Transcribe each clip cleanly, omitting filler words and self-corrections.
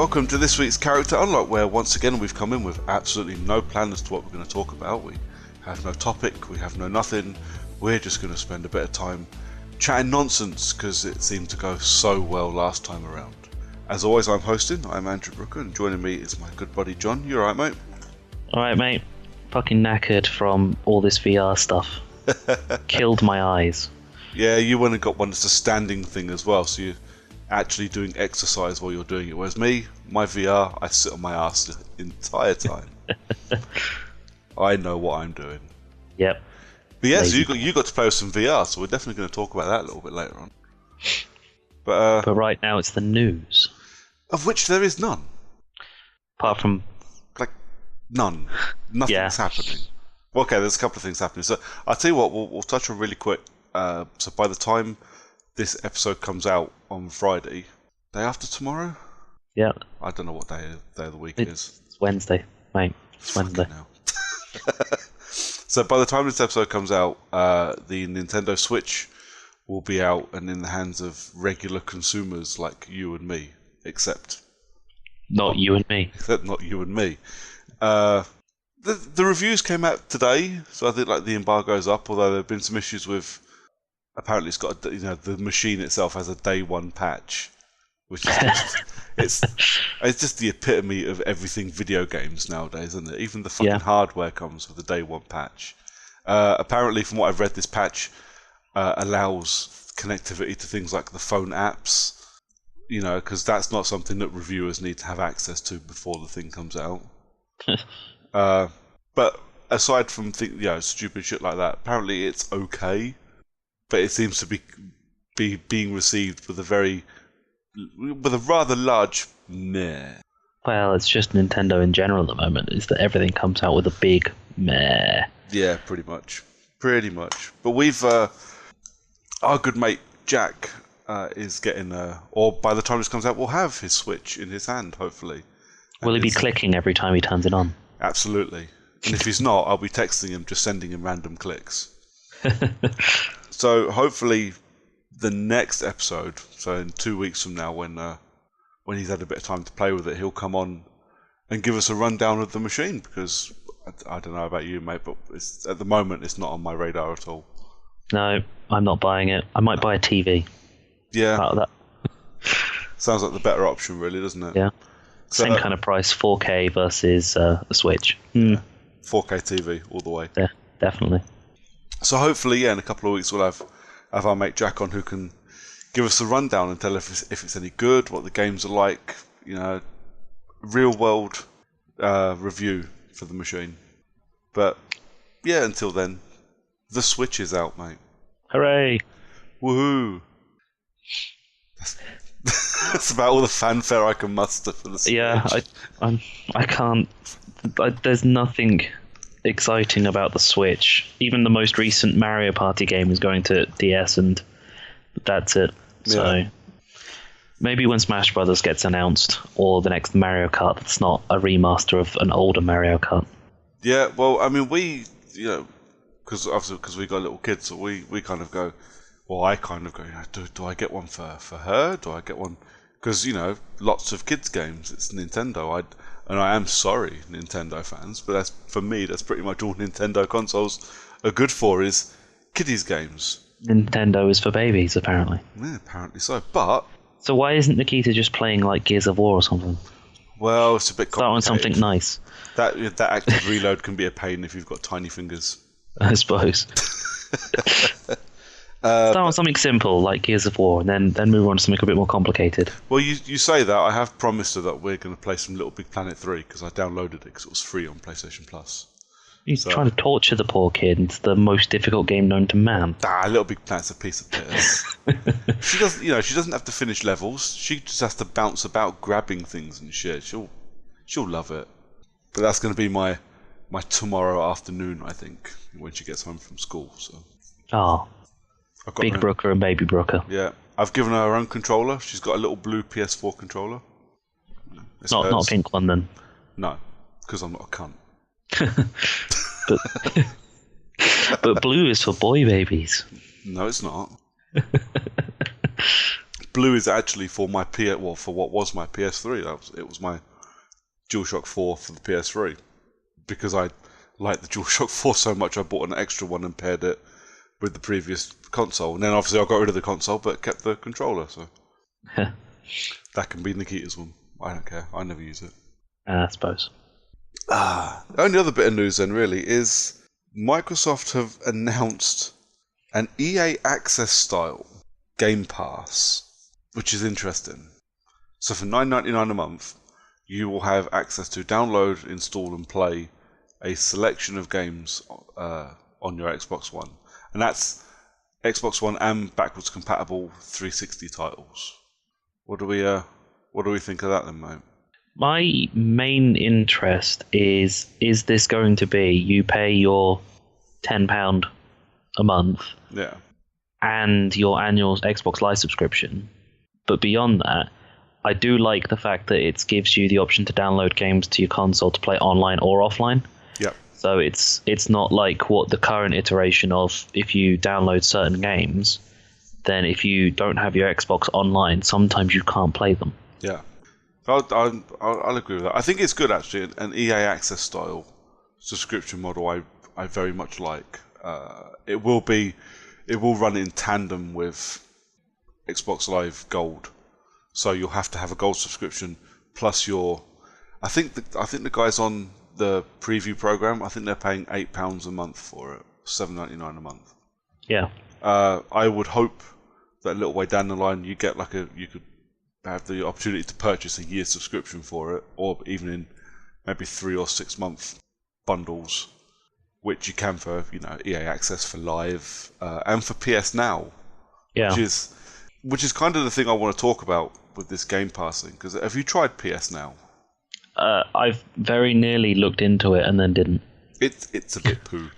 welcome to this week's Character Unlock, where once again we've come in with absolutely no plan as to what we're going to talk about. We have no topic, we have no nothing. We're just going to spend a bit of time chatting nonsense because it seemed to go so well last time around. As always, I'm hosting, I'm Andrew Brooker, and joining me is my good buddy John. You alright, mate? Alright, mate. Fucking knackered from all this VR stuff. Killed my eyes. Yeah, you went and got one that's a standing thing as well, so you're actually doing exercise while you're doing it. Whereas me, my VR, I sit on my ass the entire time. I know what I'm doing. Yep. But yeah, so you got to play with some VR, so we're definitely going to talk about that a little bit later on. But right now it's the news. Of which there is none. Apart from... Like, none. Nothing's happening. Okay, there's a couple of things happening. So I'll tell you what, we'll touch on really quick. So by the time this episode comes out on Friday, day after tomorrow? Yeah. I don't know what day of the week it is. It's Wednesday, mate. It's Wednesday. So by the time this episode comes out, the Nintendo Switch will be out and in the hands of regular consumers like you and me, except... Not you and me. Except not you and me. The reviews came out today, so I think like the embargo's up, although there have been some issues with... Apparently it's got, the machine itself has a day one patch, which is just, it's just the epitome of everything video games nowadays, isn't it? Even the fucking hardware comes with a day one patch. Apparently, from what I've read, this patch allows connectivity to things like the phone apps, because that's not something that reviewers need to have access to before the thing comes out. But aside from stupid shit like that, apparently it's okay. But it seems to be being received with a rather large meh. Well, it's just Nintendo in general at the moment, is that everything comes out with a big meh. Yeah, pretty much. But we've, our good mate Jack is getting, or by the time this comes out, will have his Switch in his hand, hopefully. Will he be clicking every time he turns it on? Absolutely. And if he's not, I'll be texting him, just sending him random clicks. So hopefully the next episode, so in 2 weeks from now, when he's had a bit of time to play with it, he'll come on and give us a rundown of the machine, because I don't know about you, mate, but at the moment it's not on my radar at all. No, I'm not buying it. I might buy a TV. Yeah. Out of that. Sounds like the better option, really, doesn't it? Yeah. So, same kind of price, 4K versus a Switch. 4K TV all the way. Yeah, definitely. So hopefully, in a couple of weeks we'll have our mate Jack on, who can give us a rundown and tell if it's any good, what the games are like, real world review for the machine. But yeah, until then, the Switch is out, mate. Hooray! Woohoo! That's about all the fanfare I can muster for the Switch. Yeah, I can't. There's nothing exciting about the Switch. Even the most recent Mario Party game is going to DS, and that's it. So maybe when Smash Brothers gets announced, or the next Mario Kart that's not a remaster of an older Mario Kart. Yeah, well, I mean, we, because we got little kids, so we kind of go, well, I kind of go, do I get one for her? Do I get one? Because, lots of kids' games, it's Nintendo. And I am sorry, Nintendo fans, but for me, that's pretty much all Nintendo consoles are good for, is kiddies' games. Nintendo is for babies, apparently. Yeah, apparently so. But so why isn't Nikita just playing like Gears of War or something? Well, it's a bit complicated. Start on something nice. That active reload can be a pain if you've got tiny fingers. I suppose. Start on something simple like Gears of War, and then move on to something a bit more complicated. Well, you say that. I have promised her that we're going to play some Little Big Planet 3, because I downloaded it because it was free on PlayStation Plus. You're trying to torture the poor kid. It's the most difficult game known to man. Little Big Planet's a piece of piss. She doesn't, she doesn't have to finish levels. She just has to bounce about, grabbing things and shit. She'll love it. But that's going to be my tomorrow afternoon, I think, when she gets home from school. So. Oh. Big Brooker and Baby Brooker. Yeah, I've given her own controller. She's got a little blue PS4 controller. Not a pink one, then. No, because I'm not a cunt. but blue is for boy babies. No, it's not. blue is actually for my for what was my PS3. It was my DualShock 4 for the PS3 because I liked the DualShock 4 so much. I bought an extra one and paired it with the previous console, and then obviously I got rid of the console but kept the controller. So that can be Nikita's one. I don't care. I never use it. I suppose. The only other bit of news then really is Microsoft have announced an EA Access style Game Pass, which is interesting. So for $9.99 a month, you will have access to download, install and play a selection of games on your Xbox One. And that's Xbox One and backwards compatible 360 titles. What do we think of that then, mate? My main interest is this going to be you pay your £10 a month and your annual Xbox Live subscription, but beyond that, I do like the fact that it gives you the option to download games to your console to play online or offline. Yep. So it's not like what the current iteration of if you download certain games, then if you don't have your Xbox online, sometimes you can't play them. Yeah. I'll agree with that. I think it's good actually. An EA Access style subscription model I very much like. It will run in tandem with Xbox Live Gold, so you'll have to have a Gold subscription plus your. I think the guys on the preview program, I think they're paying £8 a month for it, $7.99 a month. Yeah. I would hope that a little way down the line you could have the opportunity to purchase a year subscription for it, or even in maybe 3 or 6 month bundles, which you can for EA Access for Live and for PS Now, which is kind of the thing I want to talk about with this Game Pass thing. Because have you tried PS Now? I've very nearly looked into it and then didn't. It's a bit poo.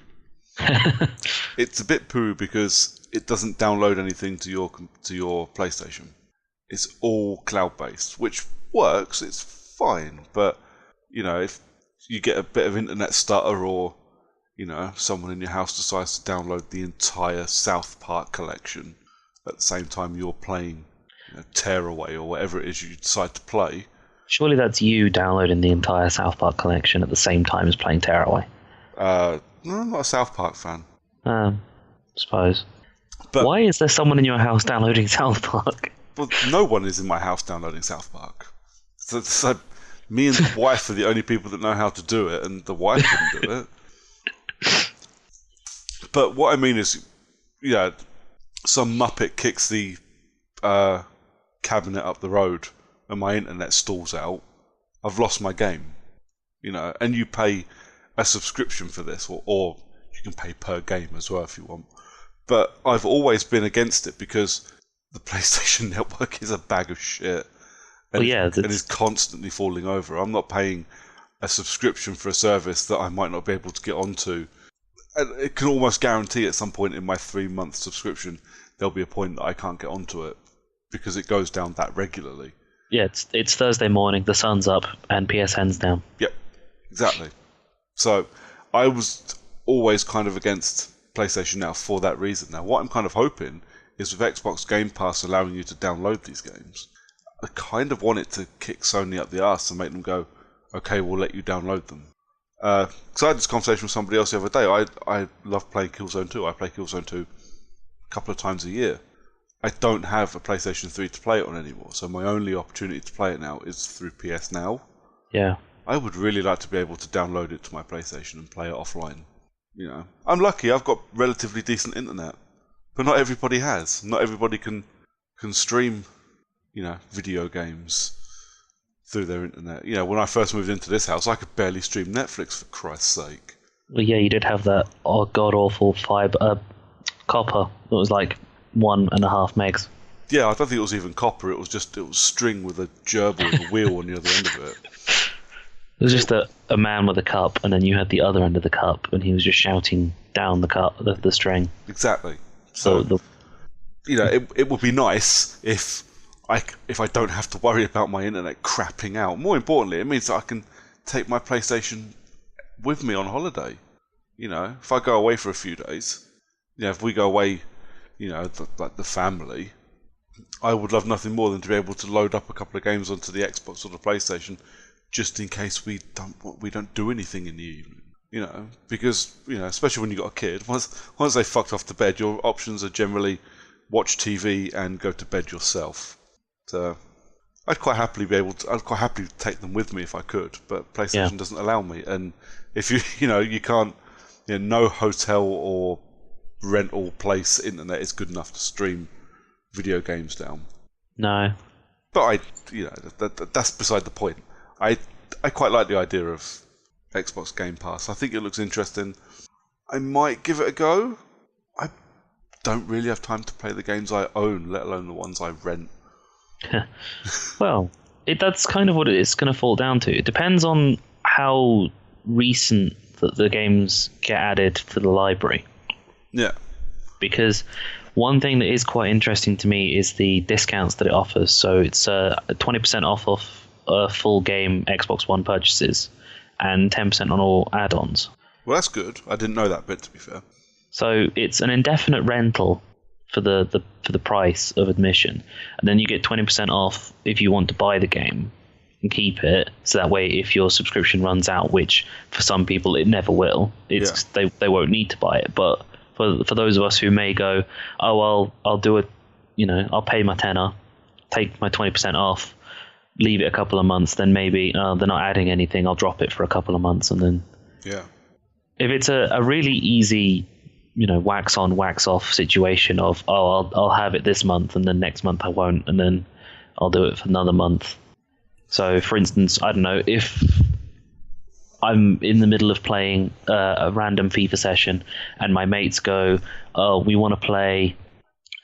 It's a bit poo because it doesn't download anything to your PlayStation. It's all cloud-based, which works. It's fine, but if you get a bit of internet stutter, or someone in your house decides to download the entire South Park collection at the same time you're playing Tearaway or whatever it is you decide to play. Surely that's you downloading the entire South Park collection at the same time as playing Tearaway. No, I'm not a South Park fan. Suppose. But why is there someone in your house downloading South Park? Well, no one is in my house downloading South Park. So me and the wife are the only people that know how to do it, and the wife couldn't do it. But what I mean is, some muppet kicks the cabinet up the road and my internet stalls out. I've lost my game. And you pay a subscription for this, or you can pay per game as well if you want. But I've always been against it because the PlayStation Network is a bag of shit, and is constantly falling over. I'm not paying a subscription for a service that I might not be able to get onto. And it can almost guarantee at some point in my 3-month subscription there'll be a point that I can't get onto it because it goes down that regularly. Yeah, it's Thursday morning, the sun's up, and PSN's down. Yep, exactly. So I was always kind of against PlayStation Now for that reason. Now, what I'm kind of hoping is with Xbox Game Pass allowing you to download these games, I kind of want it to kick Sony up the arse and make them go, okay, we'll let you download them. Because I had this conversation with somebody else the other day. I love playing Killzone 2. I play Killzone 2 a couple of times a year. I don't have a PlayStation 3 to play it on anymore, so my only opportunity to play it now is through PS Now. Yeah. I would really like to be able to download it to my PlayStation and play it offline. I'm lucky. I've got relatively decent internet, but not everybody has. Not everybody can stream, video games through their internet. When I first moved into this house, I could barely stream Netflix, for Christ's sake. Well, yeah, you did have that god-awful copper that was like 1.5 megs. Yeah, I don't think it was even copper. It was string with a gerbil with a wheel on the other end of it. It was just a man with a cup, and then you had the other end of the cup, and he was just shouting down the cup, the string. Exactly. So, it would be nice if I don't have to worry about my internet crapping out. More importantly, it means that I can take my PlayStation with me on holiday. If I go away for a few days, if we go away, like the family, I would love nothing more than to be able to load up a couple of games onto the Xbox or the PlayStation, just in case we don't do anything in the evening. Because especially when you got a kid, once they fucked off to bed, your options are generally watch TV and go to bed yourself. So I'd quite happily take them with me if I could, but PlayStation doesn't allow me. And if you can't, no hotel or rental place internet is good enough to stream video games down. No. But that's beside the point. I quite like the idea of Xbox Game Pass. I think it looks interesting. I might give it a go. I don't really have time to play the games I own, let alone the ones I rent. Well, that's kind of what it's going to fall down to. It depends on how recent the games get added to the library. Yeah. Because one thing that is quite interesting to me is the discounts that it offers. So it's 20% off of full game Xbox One purchases and 10% on all add-ons. Well, that's good. I didn't know that bit, to be fair. So it's an indefinite rental for the price of admission, and then you get 20% off if you want to buy the game and keep it. So that way, if your subscription runs out, which for some people it never will, they won't need to buy it. But for those of us who may go, I'll do it, I'll pay my tenner, take my 20% off, leave it a couple of months, then maybe they're not adding anything, I'll drop it for a couple of months, and then if it's a really easy wax on, wax off situation of, I'll have it this month and then next month I won't, and then I'll do it for another month. So, for instance, I don't know, if I'm in the middle of playing a random FIFA session and my mates go, oh, we want to play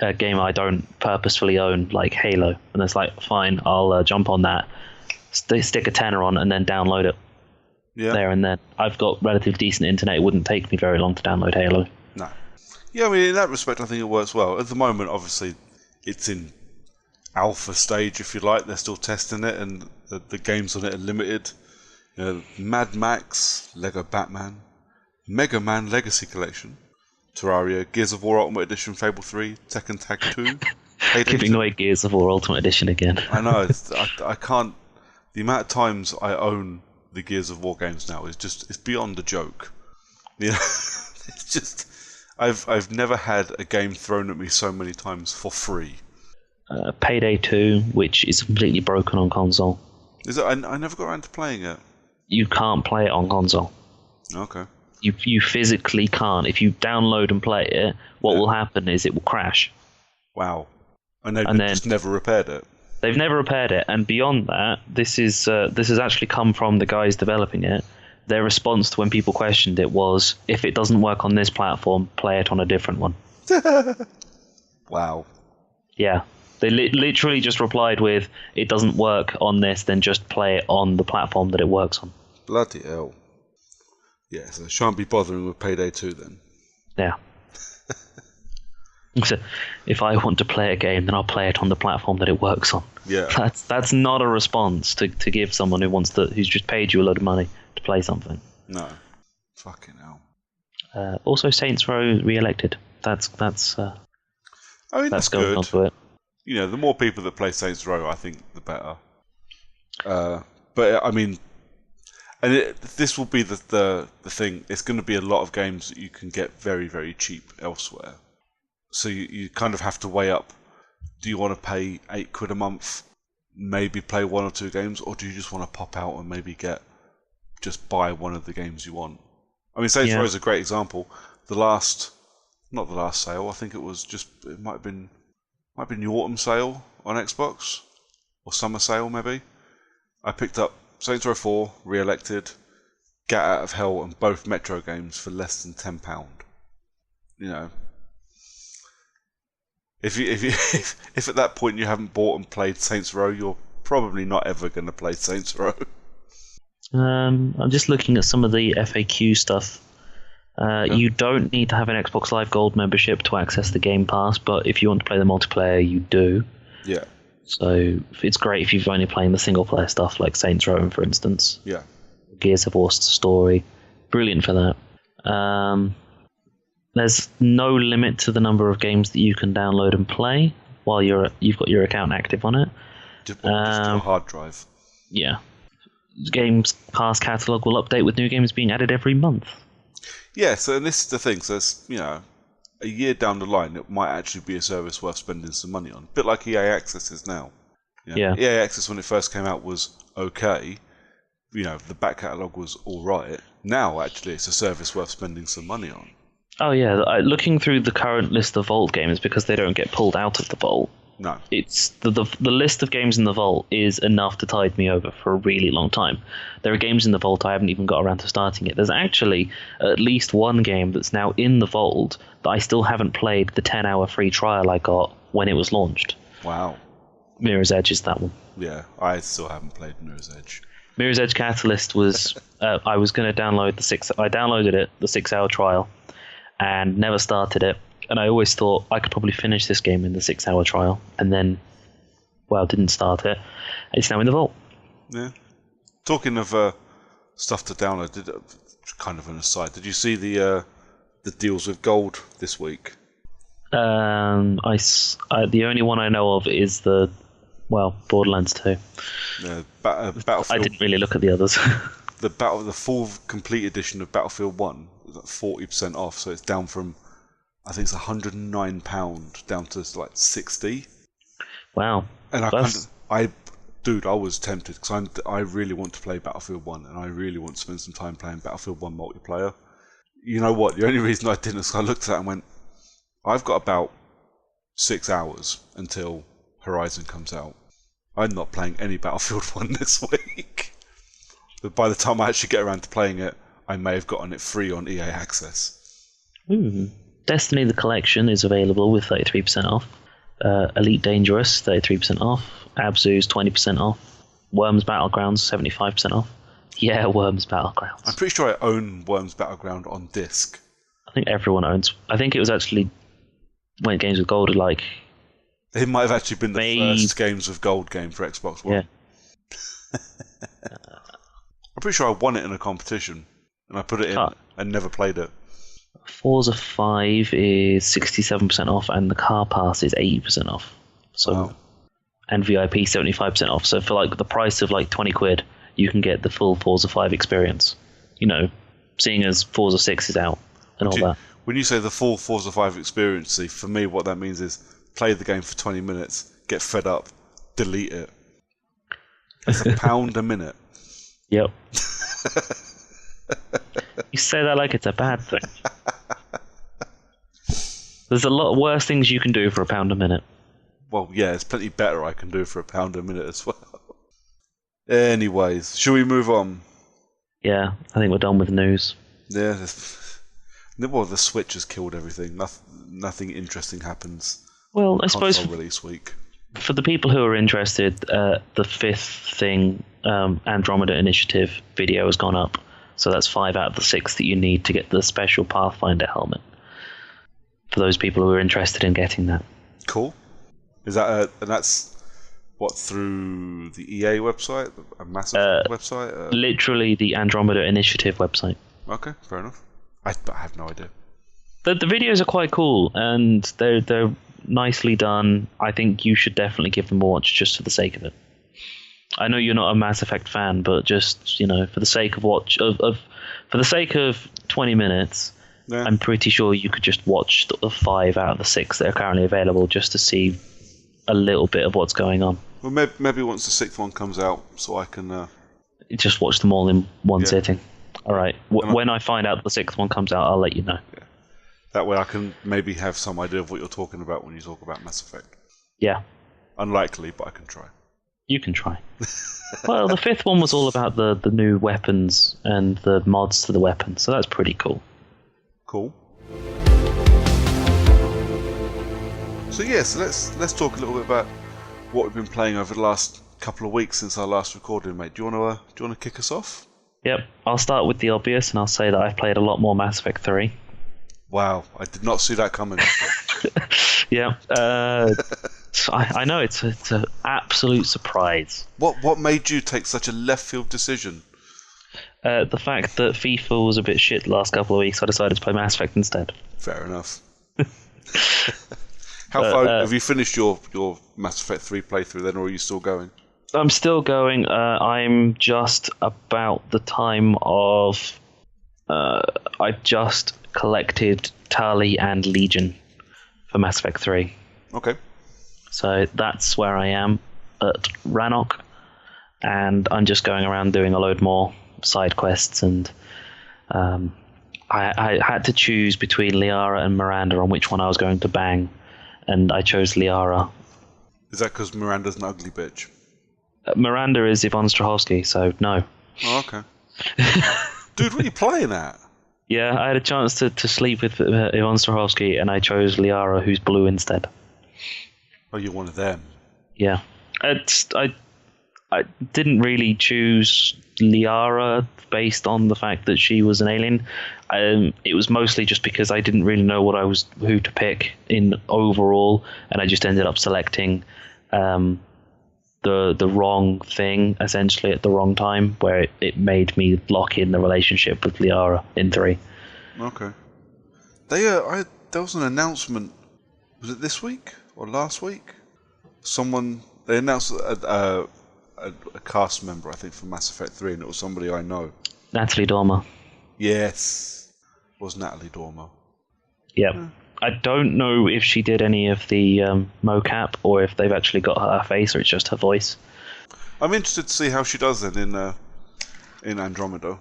a game I don't purposefully own, like Halo, and it's like, fine, I'll jump on that, stick a tenner on, and then download it there and then. I've got relatively decent internet. It wouldn't take me very long to download Halo. No. Yeah, I mean, in that respect, I think it works well. At the moment, obviously, it's in alpha stage, if you like. They're still testing it, and the games on it are limited. Mad Max, Lego Batman, Mega Man Legacy Collection, Terraria, Gears of War Ultimate Edition, Fable 3, Tekken Tag 2. Giving away Gears of War Ultimate Edition again. I know. I can't... The amount of times I own the Gears of War games now it's beyond a joke. It's just... I've never had a game thrown at me so many times for free. Payday 2, which is completely broken on console. Is it? I never got around to playing it. You can't play it on console. Okay. You physically can't. If you download and play it, what will happen is it will crash. Wow. And they've just never repaired it. They've never repaired it, and beyond that, this has actually come from the guys developing it. Their response to when people questioned it was, if it doesn't work on this platform, play it on a different one. Wow. Yeah. They literally just replied with, it doesn't work on this, then just play it on the platform that it works on. Bloody hell. Yeah, so I shan't be bothering with Payday 2 then. Yeah. So if I want to play a game, then I'll play it on the platform that it works on. Yeah. That's not a response to give someone who's just paid you a load of money to play something. No. Fucking hell. Also, Saints Row re-elected. That's I mean, that's going good. on to it. The more people that play Saints Row, I think, the better. But I mean, and this will be the thing. It's going to be a lot of games that you can get very, very cheap elsewhere. So you kind of have to weigh up: do you want to pay £8 a month, maybe play one or two games, or do you just want to pop out and maybe just buy one of the games you want? I mean, Saints Row is a great example. Not the last sale. I think it might have been the autumn sale on Xbox, or summer sale maybe. I picked up Saints Row 4, re-elected, Get Out of Hell, and both Metro games for less than £10. If at that point you haven't bought and played Saints Row, you're probably not ever going to play Saints Row. I'm just looking at some of the FAQ stuff. You don't need to have an Xbox Live Gold membership to access the Game Pass, but if you want to play the multiplayer, you do. Yeah. So it's great if you've only playing the single player stuff, like Saints Row, for instance. Yeah. Gears of War story. Brilliant for that. There's no limit to the number of games that you can download and play, while you've got your account active on it. Just a hard drive. Yeah. Games Pass catalog will update with new games being added every month. Yeah, so this is the thing. So it's, a year down the line, it might actually be a service worth spending some money on. A bit like EA Access is now. Yeah. EA Access, when it first came out, was okay. The back catalogue was all right. Now, actually, it's a service worth spending some money on. Oh, yeah. Looking through the current list of Vault games, because they don't get pulled out of the Vault, no. It's the list of games in the Vault is enough to tide me over for a really long time. There are games in the Vault I haven't even got around to starting it. There's actually at least one game that's now in the Vault that I still haven't played the 10-hour free trial I got when it was launched. Wow. Mirror's Edge is that one. Yeah, I still haven't played Mirror's Edge. Mirror's Edge Catalyst was... I was going to download I downloaded it, the 6-hour trial, and never started it. And I always thought I could probably finish this game in the 6-hour trial, and then, didn't start it. It's now in the Vault. Yeah. Talking of stuff to download, kind of an aside, did you see the deals with gold this week? The only one I know of is Borderlands 2. Battlefield. I didn't really look at the others. The full complete edition of Battlefield 1 was like 40% off, so it's down from, I think it's £109 down to like 60. Wow. And I was tempted because I really want to play Battlefield 1 and I really want to spend some time playing Battlefield 1 multiplayer. You know what? The only reason I didn't is I looked at that and went, I've got about 6 hours until Horizon comes out. I'm not playing any Battlefield 1 this week. But by the time I actually get around to playing it, I may have gotten it free on EA Access. Destiny the Collection is available with 33% off. Elite Dangerous, 33% off. Abzu's 20% off. Worms Battlegrounds, 75% off. Yeah, Worms Battlegrounds. I'm pretty sure I own Worms Battleground on disc. I think everyone owns... I think it was actually... when Games with Gold like... It might have actually been the first Games with Gold game for Xbox One. Yeah. I'm pretty sure I won it in a competition. And I put it in and never played it. Forza 5 is 67% off and the Car Pass is 80% off. So, wow. And VIP 75% off. So for the price of £20, you can get the full Forza 5 experience. Seeing as Forza 6 is out and all that. When you say the full Forza 5 experience, see, for me what that means is play the game for 20 minutes, get fed up, delete it. It's £1 a minute. Yep. You say that like it's a bad thing. There's a lot worse things you can do for £1 a minute. Well, yeah, there's plenty better I can do for £1 a minute as well. Anyways, shall we move on? Yeah, I think we're done with news. Yeah, the Switch has killed everything. Nothing interesting happens. Well, I suppose release week. For the people who are interested, the fifth thing, Andromeda Initiative video has gone up. So that's 5 out of the 6 that you need to get the special Pathfinder helmet. For those people who are interested in getting that. Cool. Is that and that's what, through the EA website, a massive website? Literally the Andromeda Initiative website. Okay, fair enough. I have no idea. The videos are quite cool and they're nicely done. I think you should definitely give them a watch just for the sake of it. I know you're not a Mass Effect fan, but just for the sake of for the sake of 20 minutes, yeah. I'm pretty sure you could just watch the 5 out of the 6 that are currently available just to see a little bit of what's going on. Well, maybe once the 6th one comes out, so I can just watch them all in one sitting. All right. When I find out the 6th one comes out, I'll let you know. Yeah. That way, I can maybe have some idea of what you're talking about when you talk about Mass Effect. Yeah. Unlikely, but I can try. You can try. Well, the 5th one was all about the new weapons and the mods to the weapons, so that's pretty cool. Cool. So let's talk a little bit about what we've been playing over the last couple of weeks since our last recording, mate. Do you want to kick us off? Yep. I'll start with the obvious, and I'll say that I've played a lot more Mass Effect 3. Wow, I did not see that coming. Yeah. I know it's an absolute surprise. What made you take such a left field decision? The fact that FIFA was a bit shit the last couple of weeks, I decided to play Mass Effect instead. Fair enough. How far have you finished your Mass Effect 3 playthrough then, or are you still going? I'm still going. I'm just about the time of. I've just collected Tali and Legion for Mass Effect 3. Okay. So that's where I am at Rannoch, and I'm just going around doing a load more side quests, and I had to choose between Liara and Miranda on which one I was going to bang, and I chose Liara. Is that because Miranda's an ugly bitch? Miranda is Yvonne Strahovski, so no. Oh, okay. Dude, what are you playing at? Yeah, I had a chance to sleep with Yvonne Strahovski, and I chose Liara, who's blue instead. Oh, you're one of them. Yeah. I didn't really choose Liara based on the fact that she was an alien. It was mostly just because I didn't really know who to pick in overall, and I just ended up selecting the wrong thing essentially at the wrong time, where it made me lock in the relationship with Liara in 3. Okay. There was an announcement. Was it this week or last week? They announced a cast member, I think, for Mass Effect 3, and it was somebody I know. Natalie Dormer. Yes, it was Natalie Dormer. Yep. Yeah. I don't know if she did any of the mocap, or if they've actually got her face, or it's just her voice. I'm interested to see how she does then in Andromeda,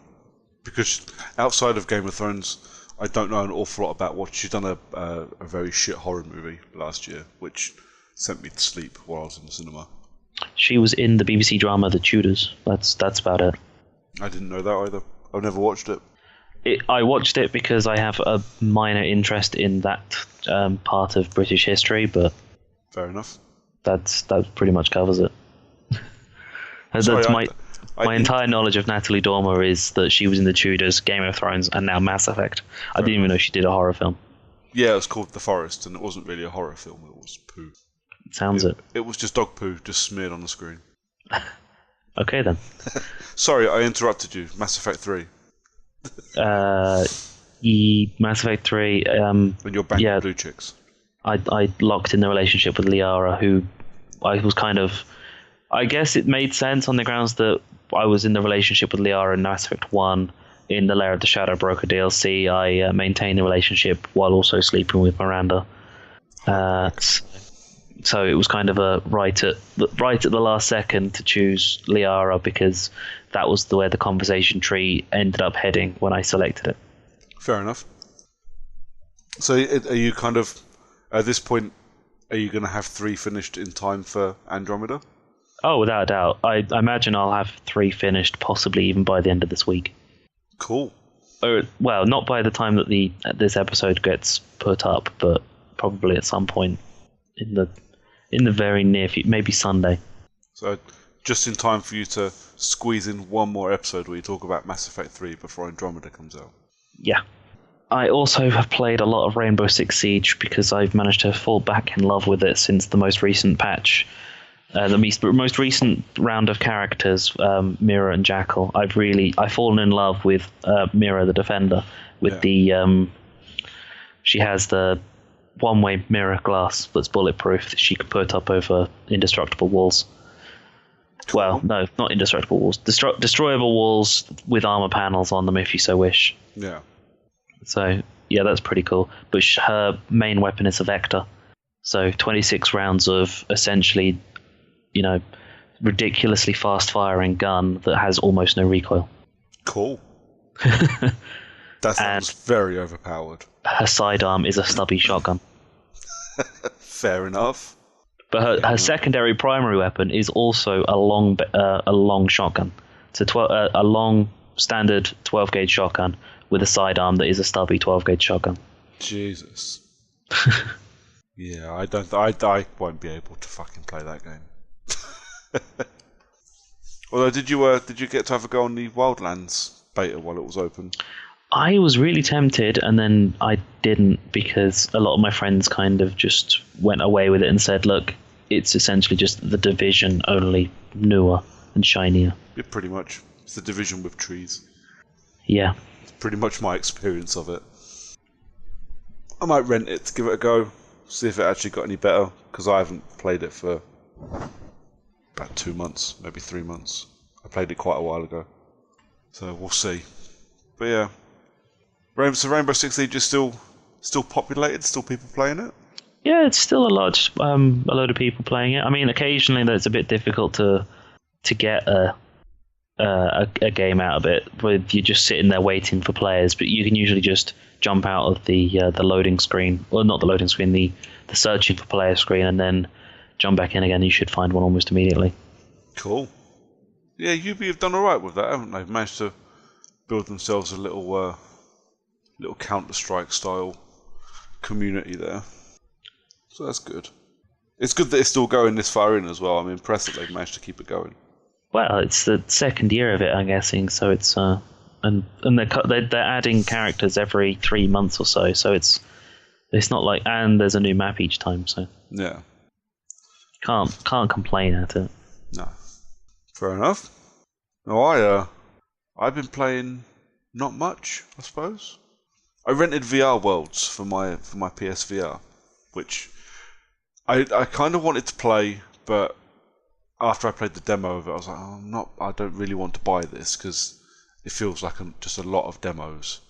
because outside of Game of Thrones, I don't know an awful lot about what she's done. A very shit horror movie last year, which sent me to sleep while I was in the cinema. She was in the BBC drama The Tudors. That's about it. I didn't know that either. I've never watched it. I watched it because I have a minor interest in that part of British history, but fair enough. That pretty much covers it. My entire knowledge of Natalie Dormer is that she was in The Tudors, Game of Thrones, and now Mass Effect. I didn't even know she did a horror film. Yeah, it was called The Forest, and it wasn't really a horror film. It was poo. Sounds it. It was just dog poo, just smeared on the screen. Okay then. Sorry, I interrupted you. Mass Effect 3. Mass Effect 3. When you're banging blue chicks. I locked in the relationship with Liara, who I was kind of. I guess it made sense on the grounds that I was in the relationship with Liara in Mass Effect 1. In the Lair of the Shadow Broker DLC, I maintained the relationship while also sleeping with Miranda. So it was kind of a right at the last second to choose Liara, because that was where the conversation tree ended up heading when I selected it. Fair enough. So are you kind of, at this point, are you going to have 3 finished in time for Andromeda? Oh, without a doubt. I imagine I'll have 3 finished, possibly even by the end of this week. Cool. Well, not by the time that this episode gets put up, but probably at some point in the very near future, maybe Sunday. So, just in time for you to squeeze in one more episode where you talk about Mass Effect 3 before Andromeda comes out. Yeah. I also have played a lot of Rainbow Six Siege because I've managed to fall back in love with it since the most recent patch. The most recent round of characters, Mira and Jackal. I've fallen in love with Mira the Defender. With she has the one-way mirror glass that's bulletproof that she can put up over indestructible walls. Well, no, not indestructible walls. Destroyable walls with armor panels on them if you so wish. Yeah. So, yeah, that's pretty cool. But her main weapon is a Vector. So 26 rounds of essentially, ridiculously fast-firing gun that has almost no recoil. Cool. That sounds very overpowered. Her sidearm is a stubby shotgun. Fair enough. But her secondary primary weapon is also a long shotgun. It's a long standard 12-gauge shotgun with a sidearm that is a stubby 12-gauge shotgun. Jesus. Yeah, I won't be able to fucking play that game. Although, did you get to have a go on the Wildlands beta while it was open? I was really tempted, and then I didn't, because a lot of my friends kind of just went away with it and said, look, it's essentially just The Division, only newer and shinier. Yeah, pretty much. It's The Division with trees. Yeah. It's pretty much my experience of it. I might rent it to give it a go, see if it actually got any better, because I haven't played it for about 2 months, maybe 3 months. I played it quite a while ago, so we'll see. But yeah, Rainbow Six Siege is still populated, still people playing it. Yeah, it's still a load of people playing it. I mean, occasionally it's a bit difficult to get a game out of it, where you're just sitting there waiting for players. But you can usually just jump out of the loading screen, well, not the loading screen, the searching for player screen, and then jump back in again. You should find one almost immediately. Cool. Yeah, UB have done all right with that, haven't they? Managed to build themselves a little Counter-Strike style community there. So that's good. It's good that it's still going this far in as well. I'm impressed that they've managed to keep it going. Well, it's the second year of it, I'm guessing. So it's and they're adding characters every 3 months or so. So it's not like, and there's a new map each time. So yeah, can't complain at it. No, fair enough. No, I've been playing not much, I suppose. I rented VR Worlds for my PSVR, which I kind of wanted to play, but after I played the demo of it, I was like, I don't really want to buy this because it feels like just a lot of demos.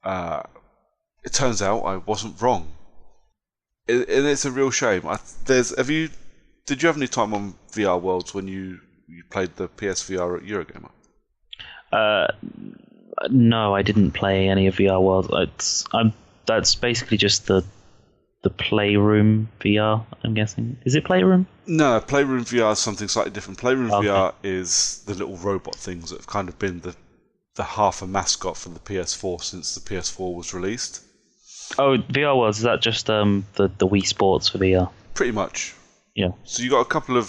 It turns out I wasn't wrong, and it's a real shame. Did you have any time on VR Worlds when you played the PSVR at Eurogamer? No, I didn't play any of VR Worlds. That's basically just the Playroom VR, I'm guessing. Is it Playroom? No, Playroom VR is something slightly different. Playroom VR is the little robot things that have kind of been the half a mascot for the PS4 since the PS4 was released. Oh, VR Worlds, is that just the Wii Sports for VR? Pretty much. Yeah. So you got a couple of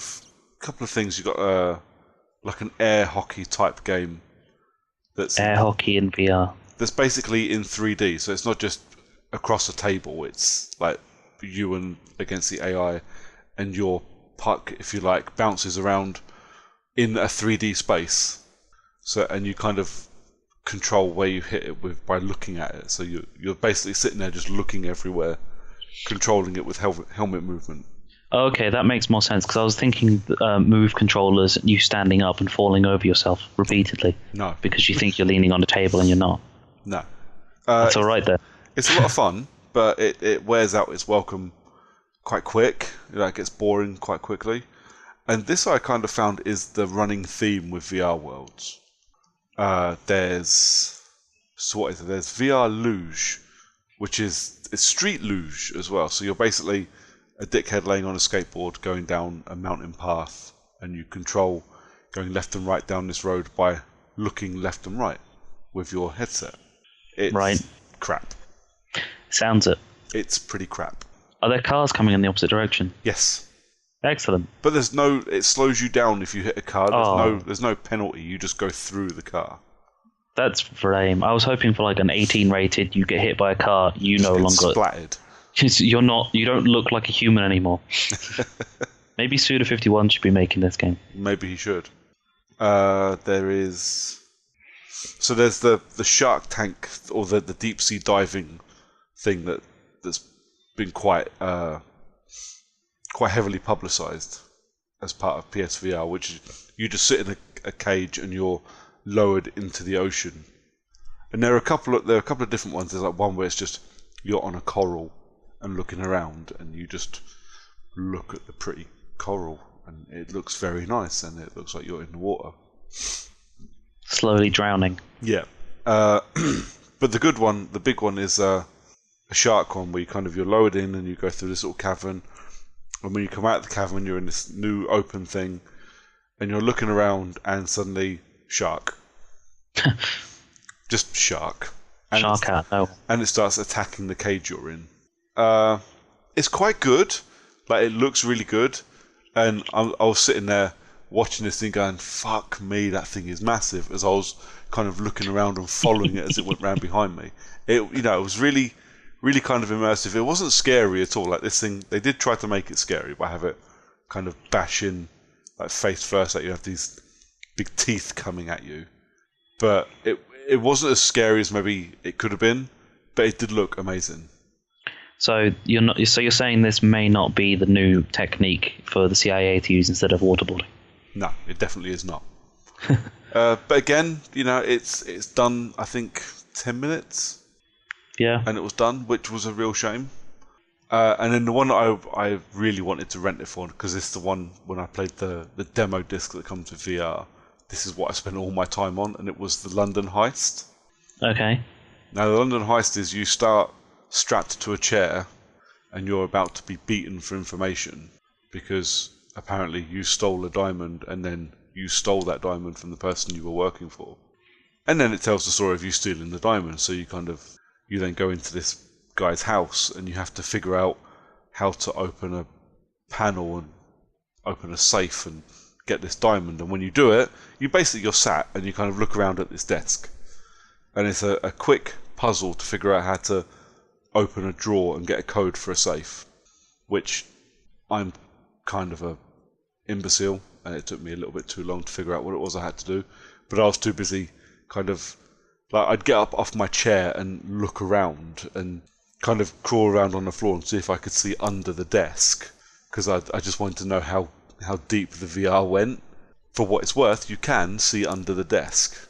things. You got like an air hockey type game. That's air hockey in VR. That's basically in 3D. So it's not just across a table. It's like you and against the AI, and your puck, if you like, bounces around in a 3D space. So, and you kind of control where you hit it by looking at it. So you're basically sitting there just looking everywhere, controlling it with helmet movement. Okay, that makes more sense, because I was thinking move controllers, you standing up and falling over yourself repeatedly. No. Because you think you're leaning on a table and you're not. No. That's all right there. It's a lot of fun, but it wears out its welcome quite quick. It gets boring quite quickly. And this I kind of found is the running theme with VR Worlds. There's VR Luge, which is street luge as well. So you're basically a dickhead laying on a skateboard going down a mountain path, and you control going left and right down this road by looking left and right with your headset. It's right. Crap. Sounds it. It's pretty crap. Are there cars coming in the opposite direction? Yes. Excellent. But it slows you down if you hit a car. There's no penalty. You just go through the car. That's lame. I was hoping for like an 18 rated. You get hit by a car, you no longer splattered. You're not. You don't look like a human anymore. Maybe Suda51 should be making this game. Maybe he should. There's the Shark Tank, or the deep sea diving thing that's been quite heavily publicised as part of PSVR, which is you just sit in a cage and you're lowered into the ocean. And there are a couple of different ones. There's like one where it's just you're on a coral and looking around, and you just look at the pretty coral, and it looks very nice, and it looks like you're in the water. Slowly drowning. Yeah. But the big one is a shark one, where you're lowered in and you go through this little cavern, and when you come out of the cavern, you're in this new open thing, and you're looking around, and suddenly shark. Just shark. And shark out, no. And it starts attacking the cage you're in. It's quite good. Like, it looks really good. And I was sitting there watching this thing going, fuck me, that thing is massive, as I was kind of looking around and following it as it went round behind me. It was really, really kind of immersive. It wasn't scary at all. Like, this thing, they did try to make it scary by have it kind of bash in, like, face first, like you have these big teeth coming at you. But it wasn't as scary as maybe it could have been, but it did look amazing. So you're not. So you're saying this may not be the new technique for the CIA to use instead of waterboarding? No, it definitely is not. But again, it's done. I think 10 minutes. Yeah. And it was done, which was a real shame. And then the one that I really wanted to rent it for, because it's the one when I played the demo disc that comes with VR. This is what I spent all my time on, and it was the London Heist. Okay. Now, the London Heist is you start strapped to a chair, and you're about to be beaten for information, because apparently you stole a diamond, and then you stole that diamond from the person you were working for. And then it tells the story of you stealing the diamond, so you then go into this guy's house and you have to figure out how to open a panel and open a safe and get this diamond. And when you do it, you're sat and you kind of look around at this desk. And it's a quick puzzle to figure out how to open a drawer and get a code for a safe, which I'm kind of a imbecile, and it took me a little bit too long to figure out what it was I had to do. But I was too busy kind of... Like, I'd get up off my chair and look around and kind of crawl around on the floor and see if I could see under the desk, because I just wanted to know how deep the VR went. For what it's worth, you can see under the desk.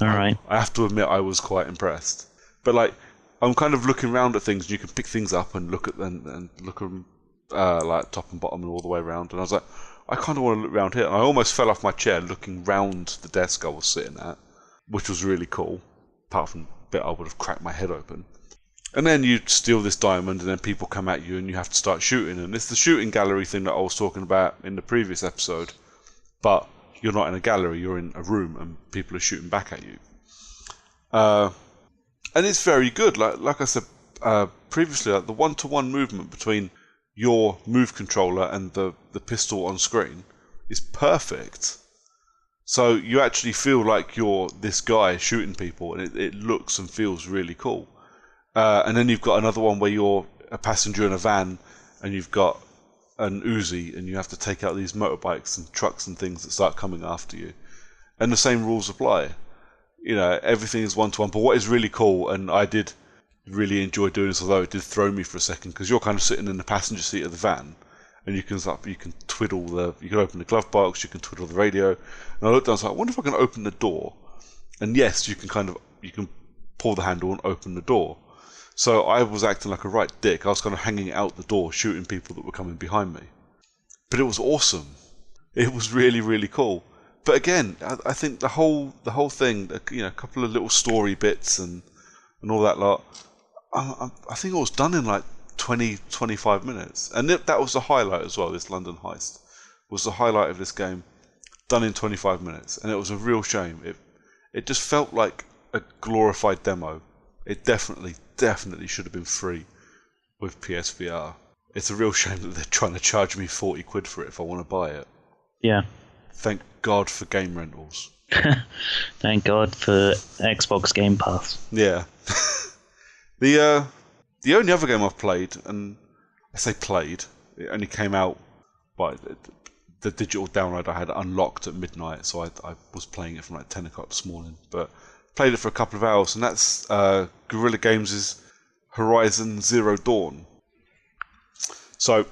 All right. I have to admit I was quite impressed. But like, I'm kind of looking around at things, and you can pick things up and look at them and look at them like top and bottom and all the way around. And I was like, I kind of want to look around here. And I almost fell off my chair looking round the desk I was sitting at, which was really cool, apart from the bit I would have cracked my head open. And then you steal this diamond, and then people come at you, and you have to start shooting. And it's the shooting gallery thing that I was talking about in the previous episode, but you're not in a gallery, you're in a room, and people are shooting back at you. And it's very good. Like I said previously, like the one-to-one movement between your move controller and the pistol on screen is perfect. So you actually feel like you're this guy shooting people, and it looks and feels really cool. And then you've got another one where you're a passenger in a van, and you've got an Uzi, and you have to take out these motorbikes and trucks and things that start coming after you. And the same rules apply. Everything is one-to-one. But what is really cool, and I did really enjoy doing this, although it did throw me for a second, because you're kind of sitting in the passenger seat of the van, and you can open the glove box, you can twiddle the radio. And I looked down, I was like, I wonder if I can open the door. And yes, you can pull the handle and open the door. So I was acting like a right dick. I was kind of hanging out the door, shooting people that were coming behind me. But it was awesome. It was really, really cool. But again, I think the whole thing, a couple of little story bits and all that lot, I think it was done in like 20-25 minutes. And that was the highlight as well. This London Heist was the highlight of this game, done in 25 minutes. And it was a real shame. It just felt like a glorified demo. It definitely should have been free with PSVR. It's a real shame that they're trying to charge me 40 quid for it if I want to buy it. Yeah. Thank God for game rentals. Thank God for Xbox Game Pass. Yeah. The only other game I've played, and I say played, it only came out by the digital download I had unlocked at midnight, so I was playing it from like 10 o'clock this morning, but played it for a couple of hours, and that's Guerrilla Games' Horizon Zero Dawn. So,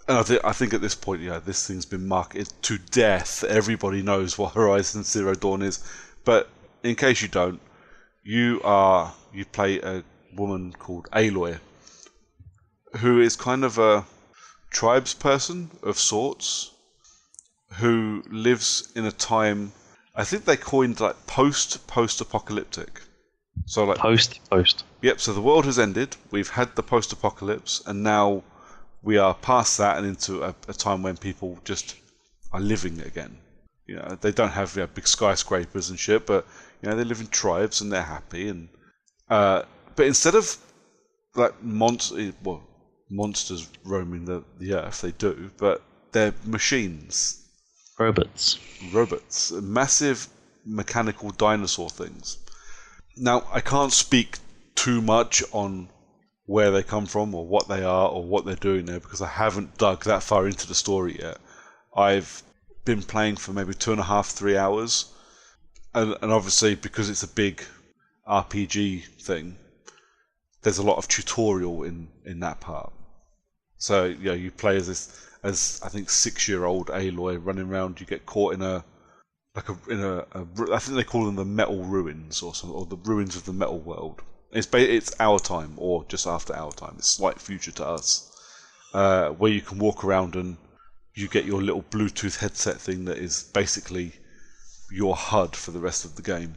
and I think at this point, this thing's been marketed to death. Everybody knows what Horizon Zero Dawn is. But in case you don't, you play a woman called Aloy, who is kind of a tribesperson of sorts, who lives in a time, I think they coined like post-apocalyptic. So like Post. Yep, so the world has ended, we've had the post-apocalypse, and now we are past that and into a time when people just are living again. They don't have big skyscrapers and shit, but they live in tribes and they're happy. And but instead of like monsters roaming the earth, they do, but they're machines, robots, massive mechanical dinosaur things. Now, I can't speak too much on where they come from or what they are or what they're doing there, because I haven't dug that far into the story yet. I've been playing for maybe 2.5-3 hours, and obviously because it's a big RPG thing, there's a lot of tutorial in that part. So you play as I think 6-year-old Aloy running around. You get caught in a I think they call them the metal ruins or the ruins of the metal world. It's our time or just after our time. It's slight future to us, where you can walk around and you get your little Bluetooth headset thing that is basically your HUD for the rest of the game.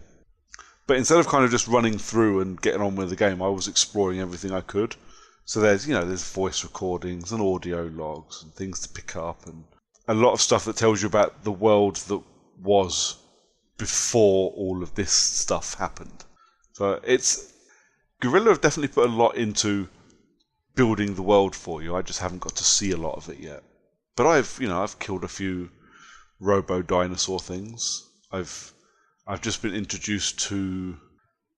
But instead of kind of just running through and getting on with the game, I was exploring everything I could. So there's voice recordings and audio logs and things to pick up and a lot of stuff that tells you about the world that was before all of this stuff happened. So Guerrilla have definitely put a lot into building the world for you. I just haven't got to see a lot of it yet. But I've killed a few robo dinosaur things. I've just been introduced to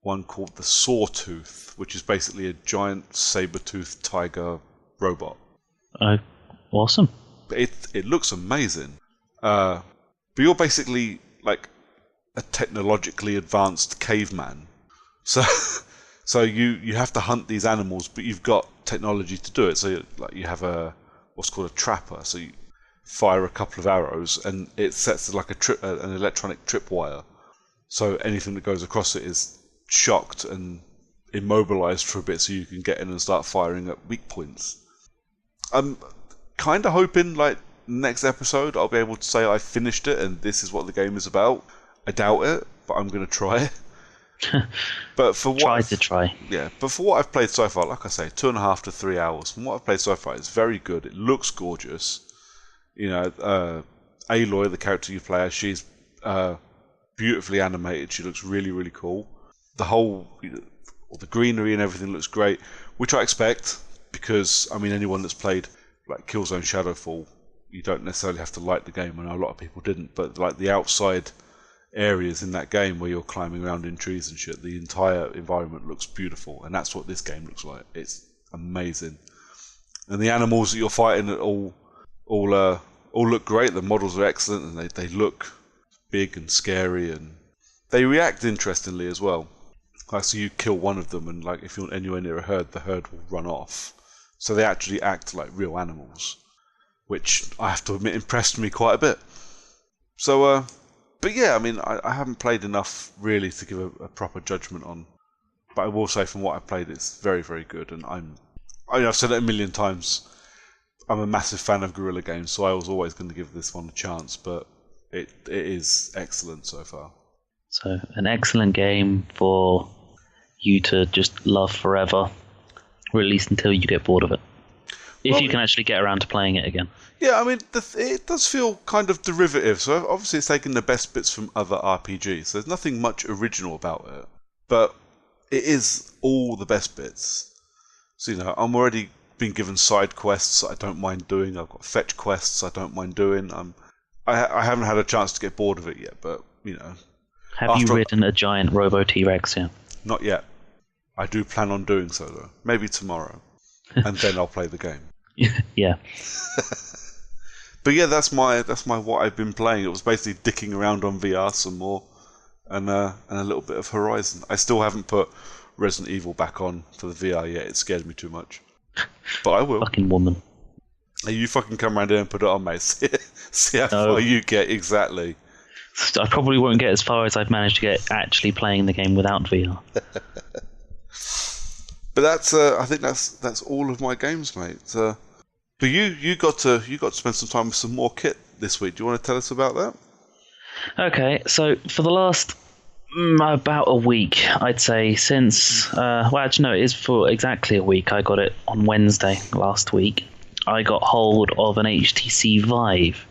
one called the Sawtooth, which is basically a giant saber-toothed tiger robot. Awesome. It looks amazing. But you're basically like a technologically advanced caveman. So you have to hunt these animals, but you've got technology to do it. So you have what's called a trapper. So you fire a couple of arrows, and it sets like an electronic tripwire. So anything that goes across it is shocked and immobilized for a bit, so you can get in and start firing at weak points. I'm kind of hoping like next episode I'll be able to say I finished it and this is what the game is about. I doubt it, but I'm going to try. But for what But for what I've played so far, like I say, 2.5 to 3 hours. From what I've played so far, it's very good. It looks gorgeous. Aloy, the character you play as, she's beautifully animated. She looks really, really cool. The whole, the greenery and everything looks great, which I expect because anyone that's played like Killzone Shadowfall, you don't necessarily have to like the game. I know a lot of people didn't, but like the outside areas in that game where you're climbing around in trees and shit, the entire environment looks beautiful, and that's what this game looks like. It's amazing, and the animals that you're fighting all look great. The models are excellent, and they look big and scary, and they react interestingly as well. Like, so you kill one of them, and like if you're anywhere near a herd, the herd will run off. So they actually act like real animals, which I have to admit impressed me quite a bit. So, but yeah, I haven't played enough really to give a proper judgment on. But I will say from what I played, it's very, very good. And I've said it a million times, I'm a massive fan of Guerrilla games, so I was always going to give this one a chance. But it is excellent so far. So an excellent game for you to just love forever, or at least until you get bored of it. If you can actually get around to playing it again. Yeah, it does feel kind of derivative. So obviously it's taking the best bits from other RPGs. So there's nothing much original about it. But it is all the best bits. So, I'm already been given side quests I don't mind doing. I've got fetch quests I don't mind doing. I haven't had a chance to get bored of it yet, but, Have you ridden a giant Robo T-Rex yet? Not yet. I do plan on doing so, though. Maybe tomorrow. And then I'll play the game. Yeah. But yeah, that's my what I've been playing. It was basically dicking around on VR some more, and a little bit of Horizon. I still haven't put Resident Evil back on for the VR yet. It scares me too much, but I will. Fucking woman. Hey, you fucking come around here and put it on, mate. See how far you get exactly. I probably won't get as far as I've managed to get actually playing the game without VR. But that's I think that's all of my games, mate. But you got to spend some time with some more kit this week. Do you want to tell us about that? Okay, so for the last about a week, I'd say, since it is for exactly a week. I got it on Wednesday last week. I got hold of an HTC Vive,